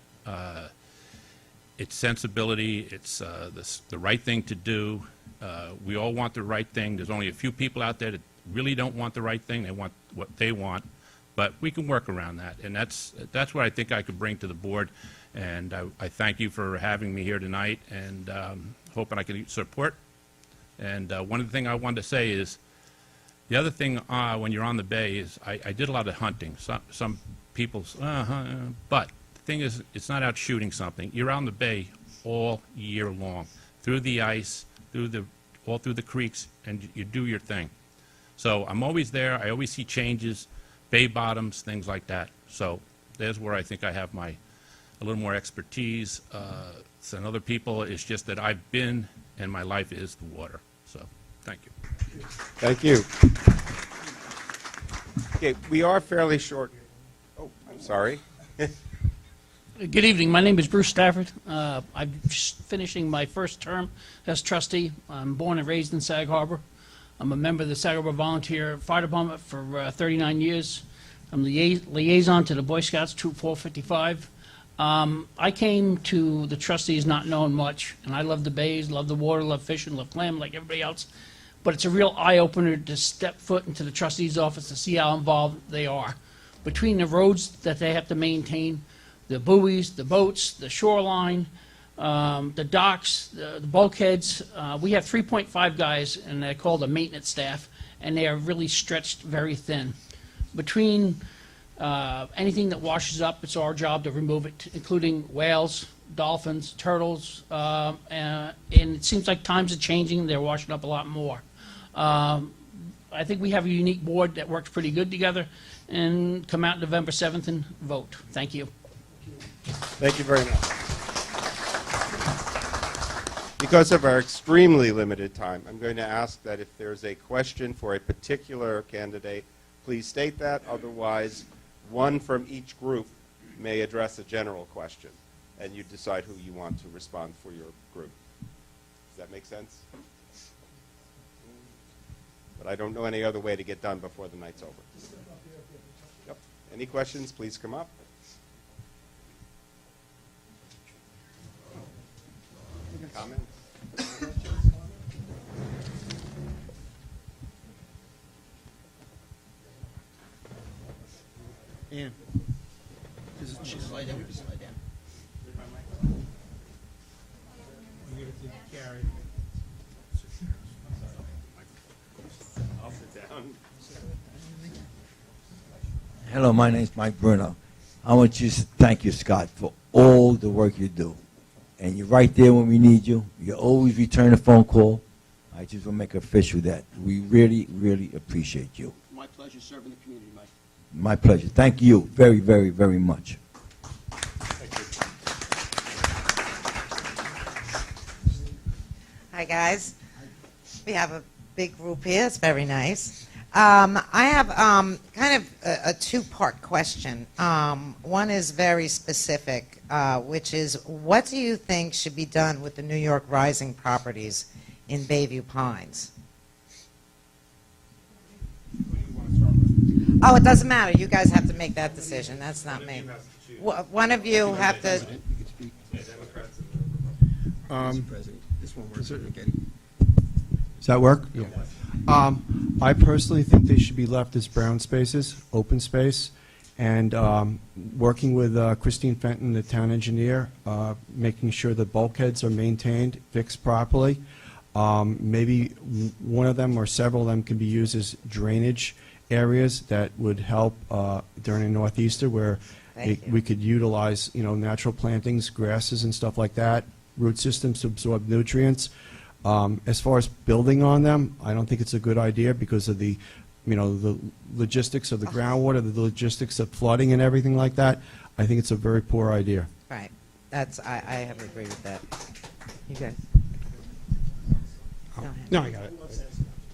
It's sensibility, it's the right thing to do. We all want the right thing. There's only a few people out there that really don't want the right thing. They want what they want. But we can work around that, and that's what I think I could bring to the board. And I thank you for having me here tonight, and hoping I can support. And one of the things I wanted to say is, the other thing when you're on the bay is I did a lot of hunting. Some people, but the thing is, it's not out shooting something. You're on the bay all year long, through the ice, all through the creeks, and you do your thing. So I'm always there. I always see changes, bay bottoms, things like that. So there's where I think I have a little more expertise than other people. It's just that I've been, and my life is the water. So thank you. Thank you. Okay, we are fairly short. Oh, I'm sorry. Good evening. My name is Bruce Stafford. I'm just finishing my first term as trustee. I'm born and raised in Sag Harbor. I'm a member of the Sag Harbor Volunteer Fire Department for 39 years. I'm liaison to the Boy Scouts Troop 455. I came to the trustees not knowing much, and I love the bays, love the water, love fishing, love clamming like everybody else. But it's a real eye-opener to step foot into the trustee's office to see how involved they are. Between the roads that they have to maintain, the buoys, the boats, the shoreline, the docks, the bulkheads. We have 3.5 guys, and they're called a maintenance staff, and they are really stretched very thin. Between anything that washes up, it's our job to remove it, including whales, dolphins, turtles, and it seems like times are changing. They're washing up a lot more. I think we have a unique board that works pretty good together, and come out November 7th and vote. Thank you. Thank you very much. Because of our extremely limited time, I'm going to ask that if there's a question for a particular candidate, please state that. Otherwise, one from each group may address a general question, and you decide who you want to respond for your group. Does that make sense? But I don't know any other way to get done before the night's over. Yep. Any questions, please come up. Comments? Yeah. Just slide down. Slide down. I'll sit down. Hello, my name is Mike Bruno. I want you to thank you, Scott, for all the work you do. And you're right there when we need you. You always return a phone call. I just want to make official that we really, really appreciate you. My pleasure serving the community, Mike. My pleasure. Thank you very, very, very much. Hi, guys. We have a big group here. It's very nice. I have kind of a two-part question. One is very specific, which is, what do you think should be done with the New York Rising properties in Bayview Pines? Oh, it doesn't matter. You guys have to make that decision. That's not me. One of you have to... This one works. Does that work? Yeah. I personally think they should be left as brown spaces, open space, and working with Christine Fenton, the town engineer, making sure the bulkheads are maintained, fixed properly. Maybe one of them or several of them can be used as drainage areas that would help during a northeaster where we could utilize, natural plantings, grasses and stuff like that, root systems to absorb nutrients. As far as building on them, I don't think it's a good idea because of the logistics of the groundwater, the logistics of flooding and everything like that. I think it's a very poor idea. Right. I have to agree with that. You guys? No, I got it.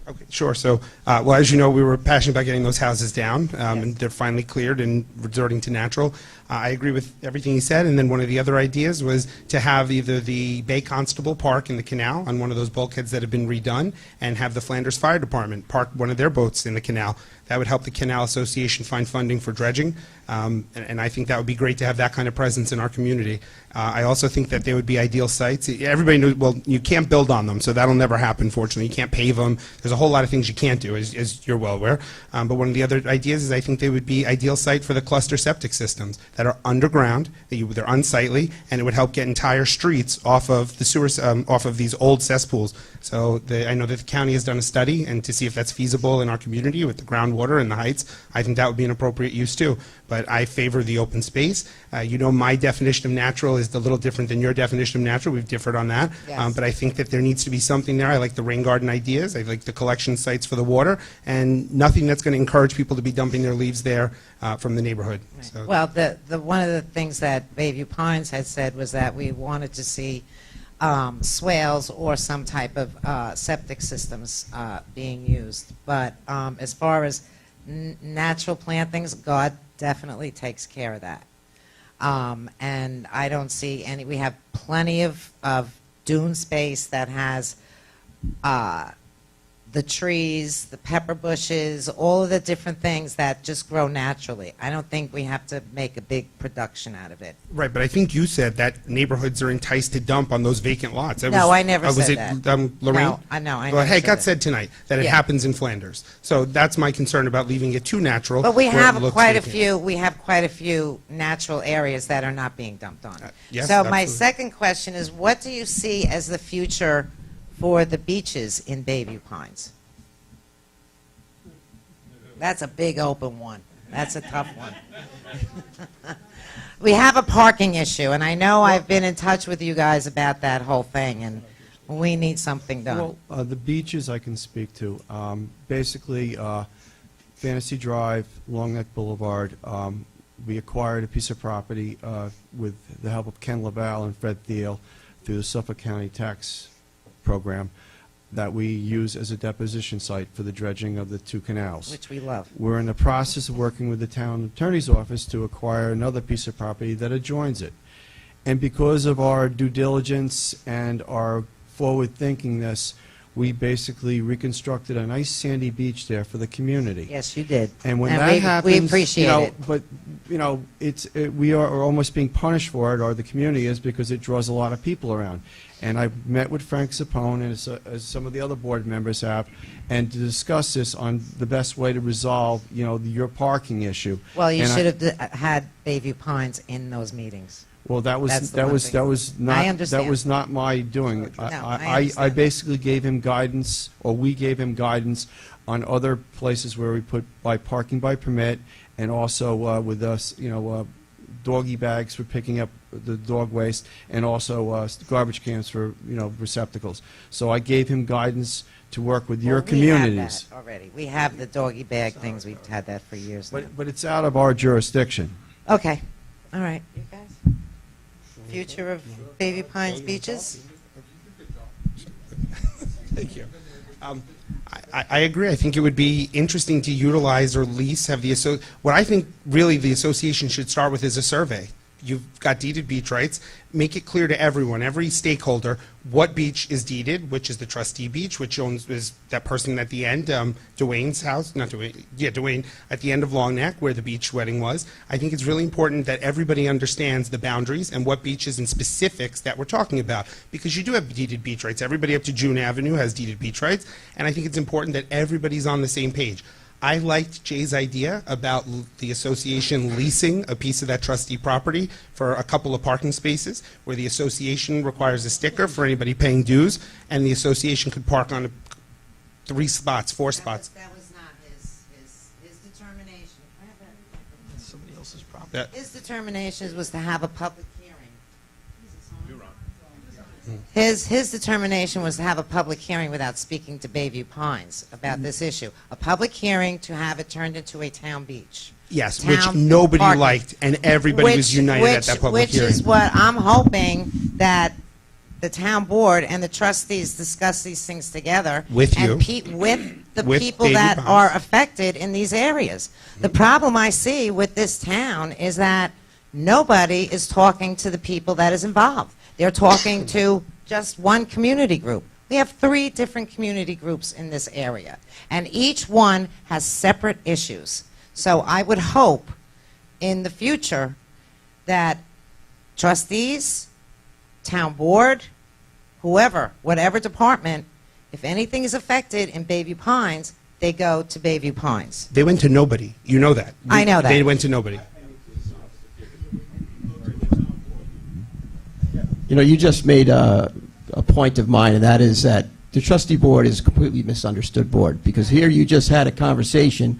Okay, sure. So, well, as you know, we were passionate about getting those houses down, and they're finally cleared and resorting to natural. I agree with everything he said, and then one of the other ideas was to have either the Bay Constable park in the canal on one of those bulkheads that have been redone, and have the Flanders Fire Department park one of their boats in the canal. That would help the Canal Association find funding for dredging, and I think that would be great to have that kind of presence in our community. I also think that they would be ideal sites. Everybody knows, well, you can't build on them, so that'll never happen, fortunately. You can't pave them. There's a whole lot of things you can't do, as you're well aware. But one of the other ideas is I think they would be ideal site for the cluster septic systems that are underground, they're unsightly, and it would help get entire streets off of the sewers, off of these old cesspools. So I know that the county has done a study, and to see if that's feasible in our community with the groundwater and the heights, I think that would be an appropriate use too. But I favor the open space. My definition of natural is a little different than your definition of natural. We've differed on that. Yes. But I think that there needs to be something there. I like the rain garden ideas. I like the collection sites for the water, and nothing that's going to encourage people to be dumping their leaves there from the neighborhood. So. Well, the one of the things that Bayview Pines had said was that we wanted to see swales or some type of septic systems being used. But as far as natural plantings, God definitely takes care of that. And I don't see any, we have plenty of dune space that has the trees, the pepper bushes, all of the different things that just grow naturally. I don't think we have to make a big production out of it. Right, but I think you said that neighborhoods are enticed to dump on those vacant lots. No, I never was said it, that. Lorraine? No, I know. Well, hey, it got said tonight that it Yeah. happens in Flanders. So that's my concern about leaving it too natural. But we where it have looks quite a vacant. few. We have quite a few natural areas that are not being dumped on. yes, So my absolutely. second question is, what do you see as the future for the beaches in Bayview Pines? That's a big open one. That's a tough one. We have a parking issue, and I know I've been in touch with you guys about that whole thing, and we need something done. Well, the beaches I can speak to. Basically, Fantasy Drive, Long Neck Boulevard, we acquired a piece of property with the help of Ken LaValle and Fred Thiel through the Suffolk County Tax Program that we use as a deposition site for the dredging of the two canals. Which we love. We're in the process of working with the town attorney's office to acquire another piece of property that adjoins it. And because of our due diligence and our forward thinkingness, we basically reconstructed a nice sandy beach there for the community. Yes, you did. And when And that we happens, appreciate it. But we are almost being punished for it, or the community is, because it draws a lot of people around. And I met with Frank Sapone, and as some of the other board members have, and to discuss this on the best way to resolve, your parking issue. Well, you And should have had Bayview Pines in those meetings. Well, That's the one thing. that was not I understand. that was not my doing. I I understand. basically gave him guidance, or we gave him guidance on other places where we put by parking by permit, and also with us, doggy bags for picking up the dog waste, and also garbage cans for receptacles. So I gave him guidance to work with your communities. We have that already. We have the doggy bag things. We've had that for years now. But it's out of our jurisdiction. Okay. All right. You guys? Future of Bayview Pines beaches? Thank you. I agree. I think it would be interesting to utilize or lease, have what I think really the association should start with is a survey. You've got deeded beach rights. Make it clear to everyone, every stakeholder, what beach is deeded, which is the trustee beach, which is that person at the end, Dwayne's house, not Dwayne, yeah, Dwayne, at the end of Long Neck, where the beach wedding was. I think it's really important that everybody understands the boundaries and what beaches and specifics that we're talking about, because you do have deeded beach rights. Everybody up to June Avenue has deeded beach rights, and I think it's important that everybody's on the same page. I liked Jay's idea about the association leasing a piece of that trustee property for a couple of parking spaces, where the association requires a sticker for anybody paying dues, and the association could park on 3 spots, 4 spots. That was not his determination. Somebody else's property. His determination was to have a public hearing. His determination was to have a public hearing without speaking to Bayview Pines about this issue. A public hearing to have it turned into a town beach. Yes, which Town nobody parking. liked, and everybody was united at that public hearing. Which is what I'm hoping that the town board and the trustees discuss these things together. With and you. with the With people Bayview that Pines. are affected in these areas. The problem I see with this town is that nobody is talking to the people that is involved. They're talking to just one community group. We have 3 different community groups in this area, and each one has separate issues. So I would hope in the future that trustees, town board, whoever, whatever department, if anything is affected in Bayview Pines, they go to Bayview Pines. They went to nobody. You know that. I know that. They went to nobody. You know, you just made a point of mine, and that is that the trustee board is a completely misunderstood board, because here you just had a conversation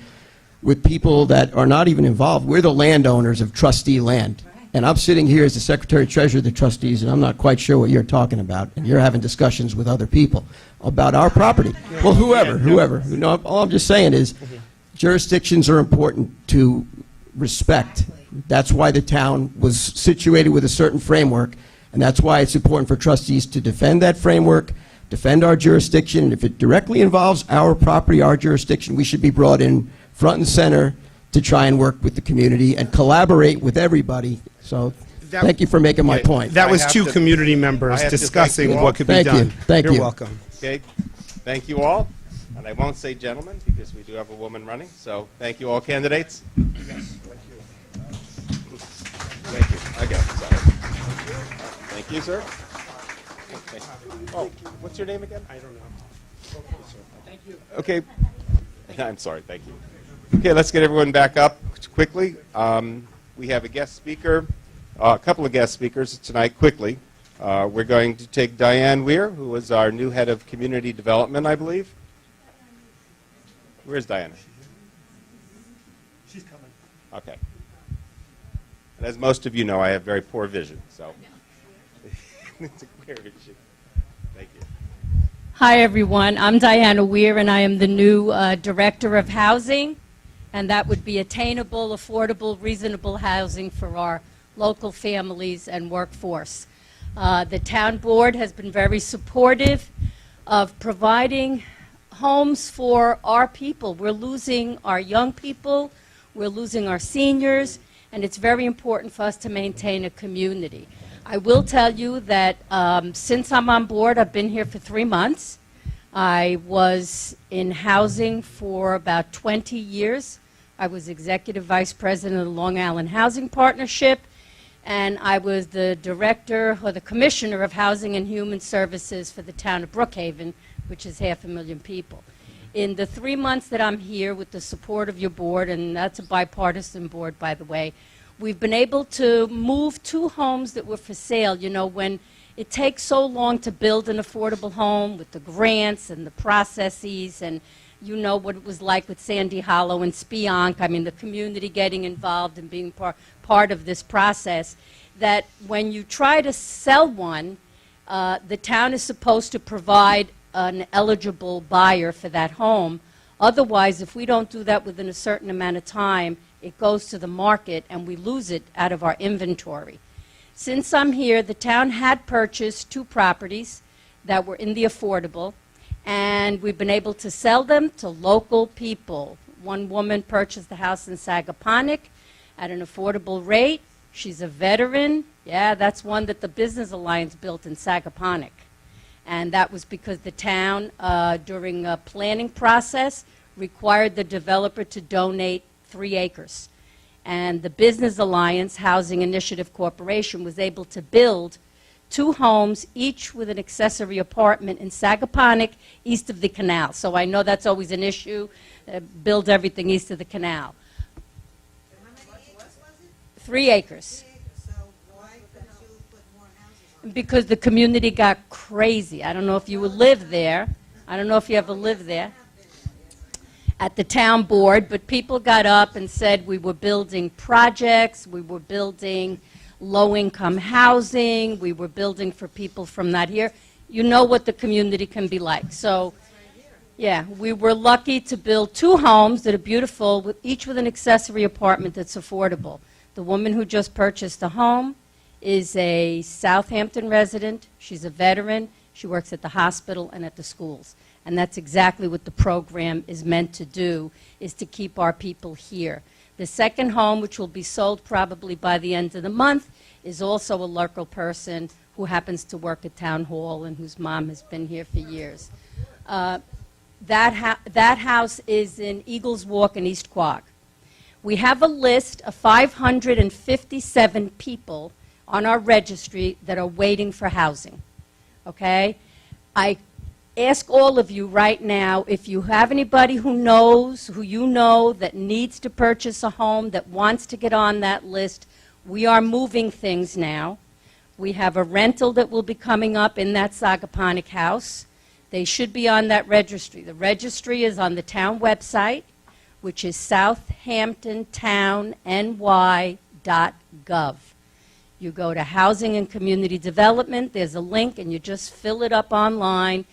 with people that are not even involved. We're the landowners of trustee land. And I'm sitting here as the secretary-treasurer of the trustees, and I'm not quite sure what you're talking about, and you're having discussions with other people about our property. Well, whoever. You know, all I'm just saying is jurisdictions are important to respect. That's why the town was situated with a certain framework, and that's why it's important for trustees to defend that framework, defend our jurisdiction, and if it directly involves our property, our jurisdiction, we should be brought in front and center to try and work with the community and collaborate with everybody. So thank you for making my point. That was 2 community members discussing what could be done. Thank you. You're welcome. Okay, thank you all. And I won't say gentlemen because we do have a woman running. So thank you all candidates. Thank you. Okay, sorry. Thank you, sir. Okay. Oh, what's your name again? I don't know. Thank you. Okay. I'm sorry. Thank you. Okay, let's get everyone back up quickly. We have a guest speaker, a couple of guest speakers tonight quickly. We're going to take Diane Weir, who is our new head of community development, I believe. Where's Diana? She's coming. Okay. And as most of you know, I have very poor vision, so it's a clear issue. Thank you. Hi, everyone. I'm Diana Weir, and I am the new Director of Housing, and that would be attainable, affordable, reasonable housing for our local families and workforce. The town board has been very supportive of providing homes for our people. We're losing our young people, we're losing our seniors, and it's very important for us to maintain a community. I will tell you that since I'm on board, I've been here for 3 months. I was in housing for about 20 years. I was Executive Vice President of the Long Island Housing Partnership, and I was the Director or the Commissioner of Housing and Human Services for the town of Brookhaven, which is 500,000 people. In the 3 months that I'm here with the support of your board, and that's a bipartisan board, by the way, we've been able to move 2 homes that were for sale. You know, when it takes so long to build an affordable home with the grants and the processes, and you know what it was like with Sandy Hollow and Spionk, I mean, the community getting involved and being part of this process, that when you try to sell one, the town is supposed to provide an eligible buyer for that home. Otherwise, if we don't do that within a certain amount of time, it goes to the market and we lose it out of our inventory. Since I'm here, the town had purchased 2 properties that were in the affordable, and we've been able to sell them to local people. One woman purchased the house in Sagaponack at an affordable rate. She's a veteran. Yeah, that's one that the Business Alliance built in Sagaponack. And that was because the town, during a planning process, required the developer to donate 3 acres. And the Business Alliance Housing Initiative Corporation was able to build 2 homes, each with an accessory apartment in Sagaponack, east of the canal. So I know that's always an issue, build everything east of the canal. 3 acres. Because the community got crazy. I don't know if you would live there. I don't know if you ever lived there at the town board, but people got up and said we were building projects, we were building low-income housing, we were building for people from not here. You know what the community can be like. So, yeah, we were lucky to build 2 homes that are beautiful, each with an accessory apartment that's affordable. The woman who just purchased a home is a Southampton resident. She's a veteran. She works at the hospital and at the schools. And that's exactly what the program is meant to do, is to keep our people here. The second home, which will be sold probably by the end of the month, is also a local person who happens to work at Town Hall and whose mom has been here for years. That house is in Eagles Walk in East Quogue. We have a list of 557 people on our registry that are waiting for housing, okay? I ask all of you right now, if you have anybody who you know that needs to purchase a home, that wants to get on that list, we are moving things now. We have a rental that will be coming up in that Sagaponic house. They should be on that registry. The registry is on the town website, which is southamptontowny.gov. You go to Housing and Community Development, there's a link, and you just fill it up online.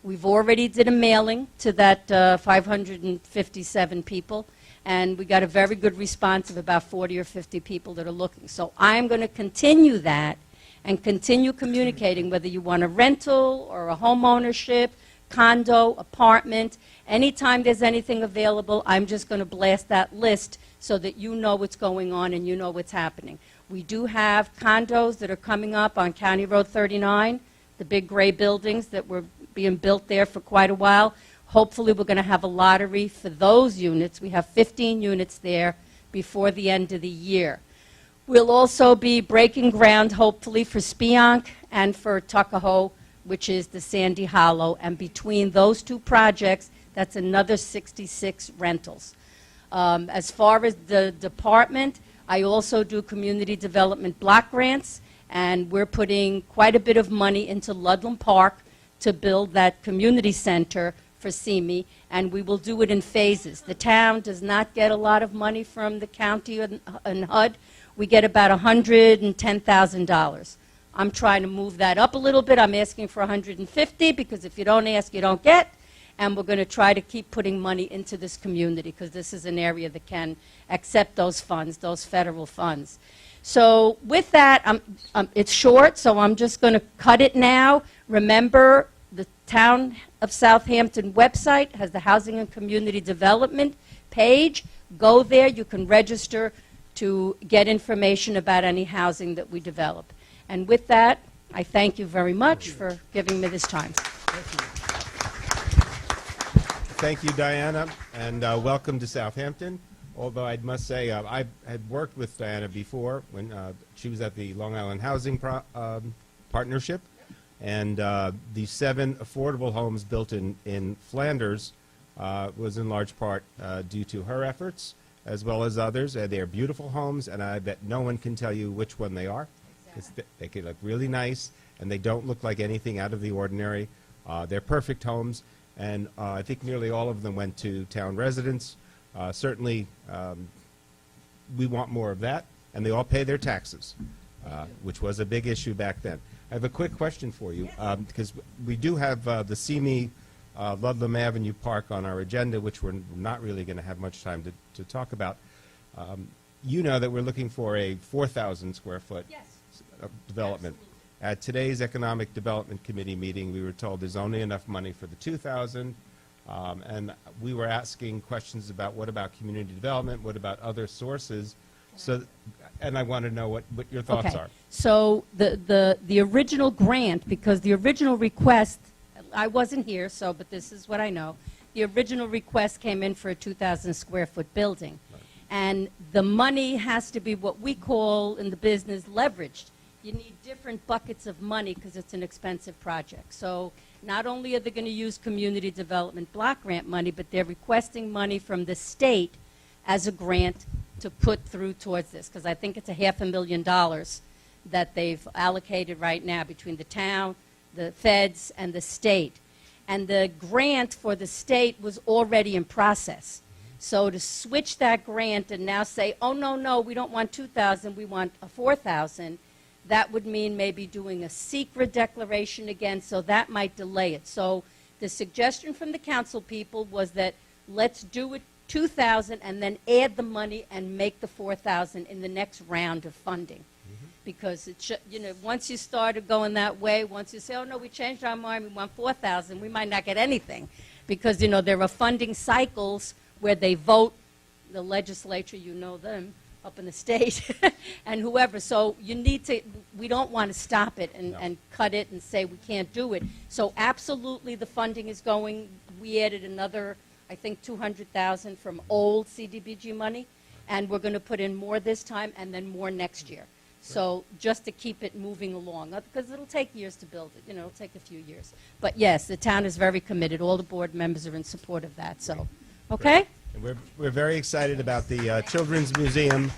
We've already did a mailing to that 557 people, and we got a very good response of about 40 or 50 people that are looking. So I'm going to continue that and continue communicating whether you want a rental or a home ownership, condo, apartment. Anytime there's anything available, I'm just going to blast that list so that you know what's going on and you know what's happening. We do have condos that are coming up on County Road 39, the big gray buildings that were being built there for quite a while. Hopefully we're going to have a lottery for those units. We have 15 units there before the end of the year. We'll also be breaking ground, hopefully, for Spionk and for Tuckahoe, which is the Sandy Hollow. And between those 2 projects, that's another 66 rentals. As far as the department, I also do community development block grants, and we're putting quite a bit of money into Ludlam Park to build that community center for CME, and we will do it in phases. The town does not get a lot of money from the county and HUD. We get about $110,000. I'm trying to move that up a little bit. I'm asking for $150 because if you don't ask, you don't get. And we're going to try to keep putting money into this community because this is an area that can accept those funds, those federal funds. So with that, it's short, so I'm just going to cut it now. Remember, the Town of Southampton website has the Housing and Community Development page. Go there. You can register to get information about any housing that we develop. And with that, I thank you very much for giving me this time. Thank you, Diana, and welcome to Southampton. Although I must say, I had worked with Diana before when she was at the Long Island Housing Partnership, and the 7 affordable homes built in Flanders was in large part due to her efforts, as well as others. They're beautiful homes, and I bet no one can tell you which one they are. They can look really nice, and they don't look like anything out of the ordinary. They're perfect homes. And I think nearly all of them went to town residents. Certainly, we want more of that, and they all pay their taxes, which was a big issue back then. I have a quick question for you, because we do have the CME Ludlam Avenue Park on our agenda, which we're not really going to have much time to talk about. You know that we're looking for a 4,000 square foot development. Absolutely. At today's Economic Development Committee meeting, we were told there's only enough money for the 2,000, and we were asking questions about what about community development, what about other sources, and I want to know what your thoughts are. So the original grant, because the original request, I wasn't here, but this is what I know. The original request came in for a 2,000 square foot building, and the money has to be what we call in the business leveraged. You need different buckets of money because it's an expensive project. So not only are they going to use community development block grant money, but they're requesting money from the state as a grant to put through towards this, because I think it's $500,000 that they've allocated right now between the town, the feds, and the state. And the grant for the state was already in process. So to switch that grant and now say, oh, no, we don't want 2,000, we want a 4,000, that would mean maybe doing a secret declaration again, so that might delay it. So the suggestion from the council people was that let's do it 2,000 and then add the money and make the 4,000 in the next round of funding. Because it once you started going that way, once you say, oh no, we changed our mind, we want 4,000, we might not get anything. Because there are funding cycles where they vote, the legislature, you know them, up in the state, and whoever. So you need to, we don't want to stop it and cut it and say we can't do it. So absolutely the funding is going. We added another, I think, 200,000 from old CDBG money, and we're going to put in more this time and then more next year. So just to keep it moving along, because it'll take years to build it, it'll take a few years. But yes, the town is very committed. All the board members are in support of that, so, okay? And we're very excited about the Children's Museum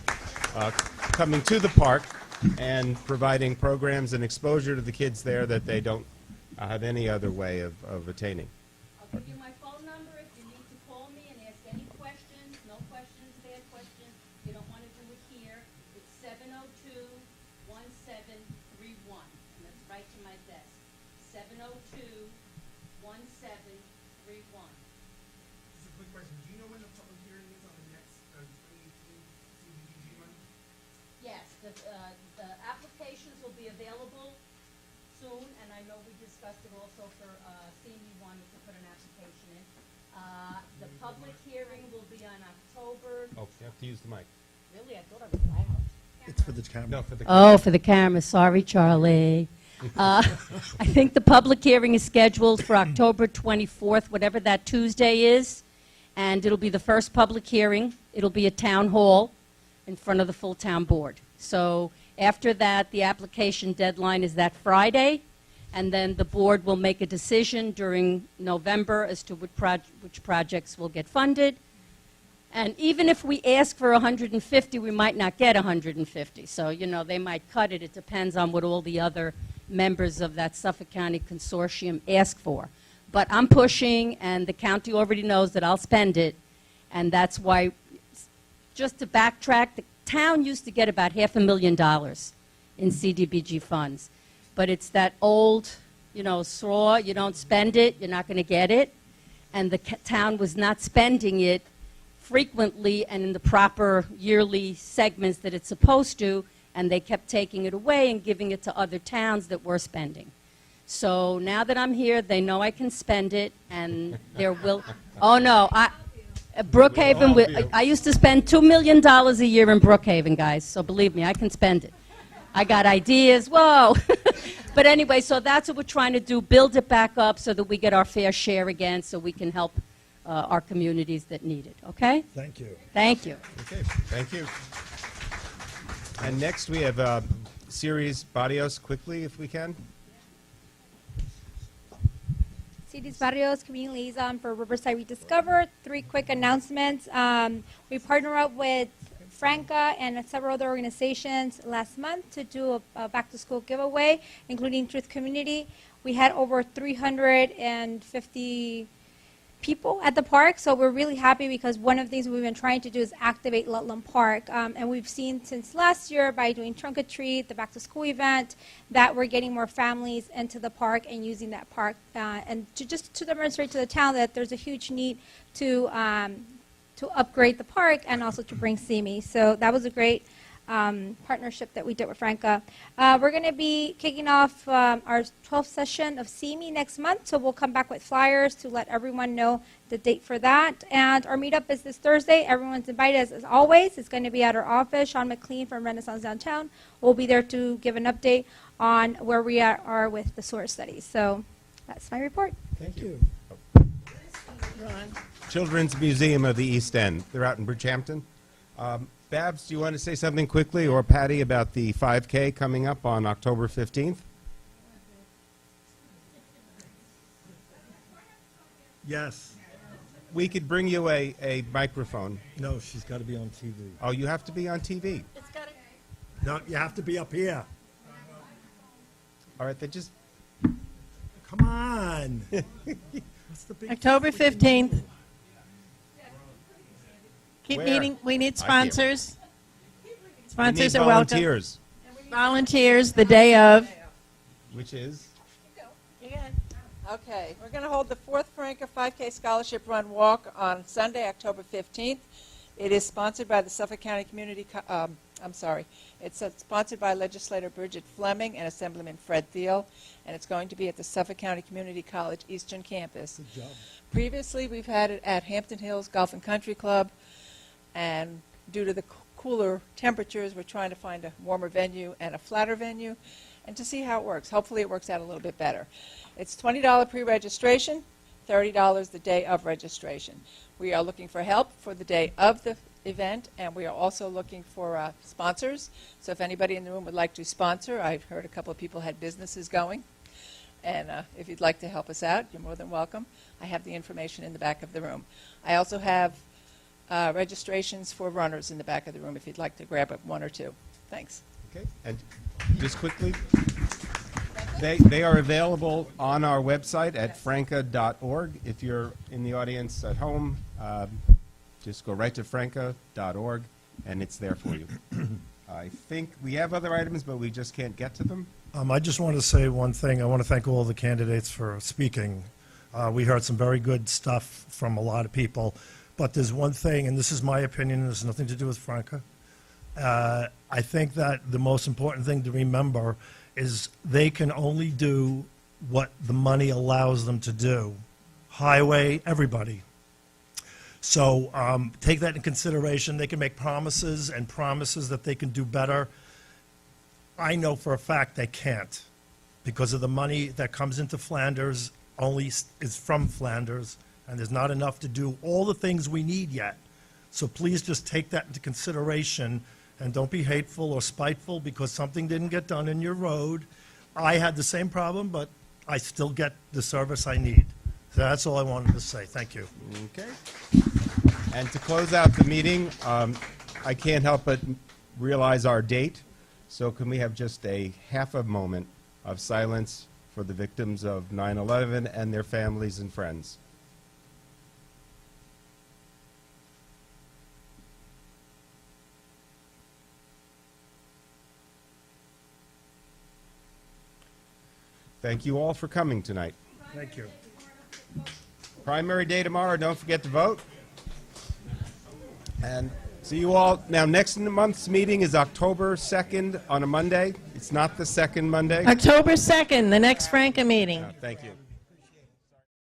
coming to the park and providing programs and exposure to the kids there that they don't have any other way of attaining. I'll give you my phone number if you need to call me and ask any questions. No questions, bad questions. You don't want to do it here. It's 702-1731, and that's right to my desk. 702-1731. Just a quick question. Do you know when the public hearing is on the next 2018 CDBG money? Yes, the applications will be available soon, and I know we discussed it also for CME wanted to put an application in. The public hearing will be on October. Oh, you have to use the mic. Really? I thought I was loud. It's for the camera. No, for the camera. Oh, for the camera. Sorry, Charlie. I think the public hearing is scheduled for October 24th, whatever that Tuesday is, and it'll be the first public hearing. It'll be at Town Hall in front of the full town board. So after that, the application deadline is that Friday, and then the board will make a decision during November as to which projects will get funded. And even if we ask for 150, we might not get 150. So, they might cut it. It depends on what all the other members of that Suffolk County Consortium ask for. But I'm pushing, and the county already knows that I'll spend it. And that's why, just to backtrack, the town used to get about $500,000 in CDBG funds. But it's that old, straw, you don't spend it, you're not going to get it. And the town was not spending it frequently and in the proper yearly segments that it's supposed to, and they kept taking it away and giving it to other towns that were spending. So now that I'm here, they know I can spend it, and there will, oh no, Brookhaven, I used to spend $2 million a year in Brookhaven, guys, so believe me, I can spend it. I got ideas, whoa. But anyway, so that's what we're trying to do, build it back up so that we get our fair share again, so we can help our communities that need it, okay? Thank you. Thank you. Okay, thank you. And next we have Ceres Barrios, quickly, if we can. Ceres Barrios, Community Liaison for Riverside Rediscovered. 3 quick announcements. We partnered up with Frnca and several other organizations last month to do a back-to-school giveaway, including Truth Community. We had over 350 people at the park, so we're really happy because one of the things we've been trying to do is activate Lutland Park, and we've seen since last year by doing Trunk or Treat, the back to school event, that we're getting more families into the park and using that park, and to demonstrate to the town that there's a huge need to upgrade the park and also to bring CME. So that was a great partnership that we did with Frnca. We're going to be kicking off our 12th session of CME next month, so we'll come back with flyers to let everyone know the date for that. And our meetup is this Thursday. Everyone's invited as always. It's going to be at our office. Sean McLean from Renaissance Downtown will be there to give an update on where we are with the SOAR studies. So that's my report. Thank you. Children's Museum of the East End. They're out in Bridgehampton. Babs, do you want to say something quickly, or Patty, about the 5K coming up on October 15th? Yes. We could bring you a microphone. No, she's got to be on TV. Oh, you have to be on TV. No, you have to be up here. All right, then just... Come on. What's the big October 15th. Keep Where? meeting. We need I can't. sponsors. We Sponsors need are welcome. volunteers. Volunteers the day of. Which is? Okay, we're going to hold the fourth Frnca 5K Scholarship Run Walk on Sunday, October 15th. It is sponsored by the Suffolk County Community, it's sponsored by Legislator Bridget Fleming and Assemblyman Fred Thiel, and it's going to be at the Suffolk County Community College Eastern Campus. Good job. Previously, we've had it at Hampton Hills Golf and Country Club, and due to the cooler temperatures, we're trying to find a warmer venue and a flatter venue, and to see how it works. Hopefully it works out a little bit better. It's $20 pre-registration, $30 the day of registration. We are looking for help for the day of the event, and we are also looking for sponsors. So if anybody in the room would like to sponsor, I've heard a couple of people had businesses going, and if you'd like to help us out, you're more than welcome. I have the information in the back of the room. I also have registrations for runners in the back of the room if you'd like to grab one or two. Thanks. Okay, and just quickly, they are available on our website at frnca.org. If you're in the audience at home, just go right to frnca.org, and it's there for you. I think we have other items, but we just can't get to them. I just want to say one thing. I want to thank all the candidates for speaking. We heard some very good stuff from a lot of people, but there's one thing, and this is my opinion, and this has nothing to do with Frnca. I think that the most important thing to remember is they can only do what the money allows them to do. Highway, everybody. So take that in consideration. They can make promises and promises that they can do better. I know for a fact they can't, because of the money that comes into Flanders only is from Flanders, and there's not enough to do all the things we need yet. So please just take that into consideration, and don't be hateful or spiteful because something didn't get done in your road. I had the same problem, but I still get the service I need. So that's all I wanted to say. Thank you. Okay. And to close out the meeting, I can't help but realize our date. So can we have just a half a moment of silence for the victims of 9/11 and their families and friends? Thank you all for coming tonight. Thank you. Primary day tomorrow. Don't forget to vote. And see you all. Now, next month's meeting is October 2nd on a Monday. It's not the second Monday. October 2nd, the next Frnca meeting. Thank you.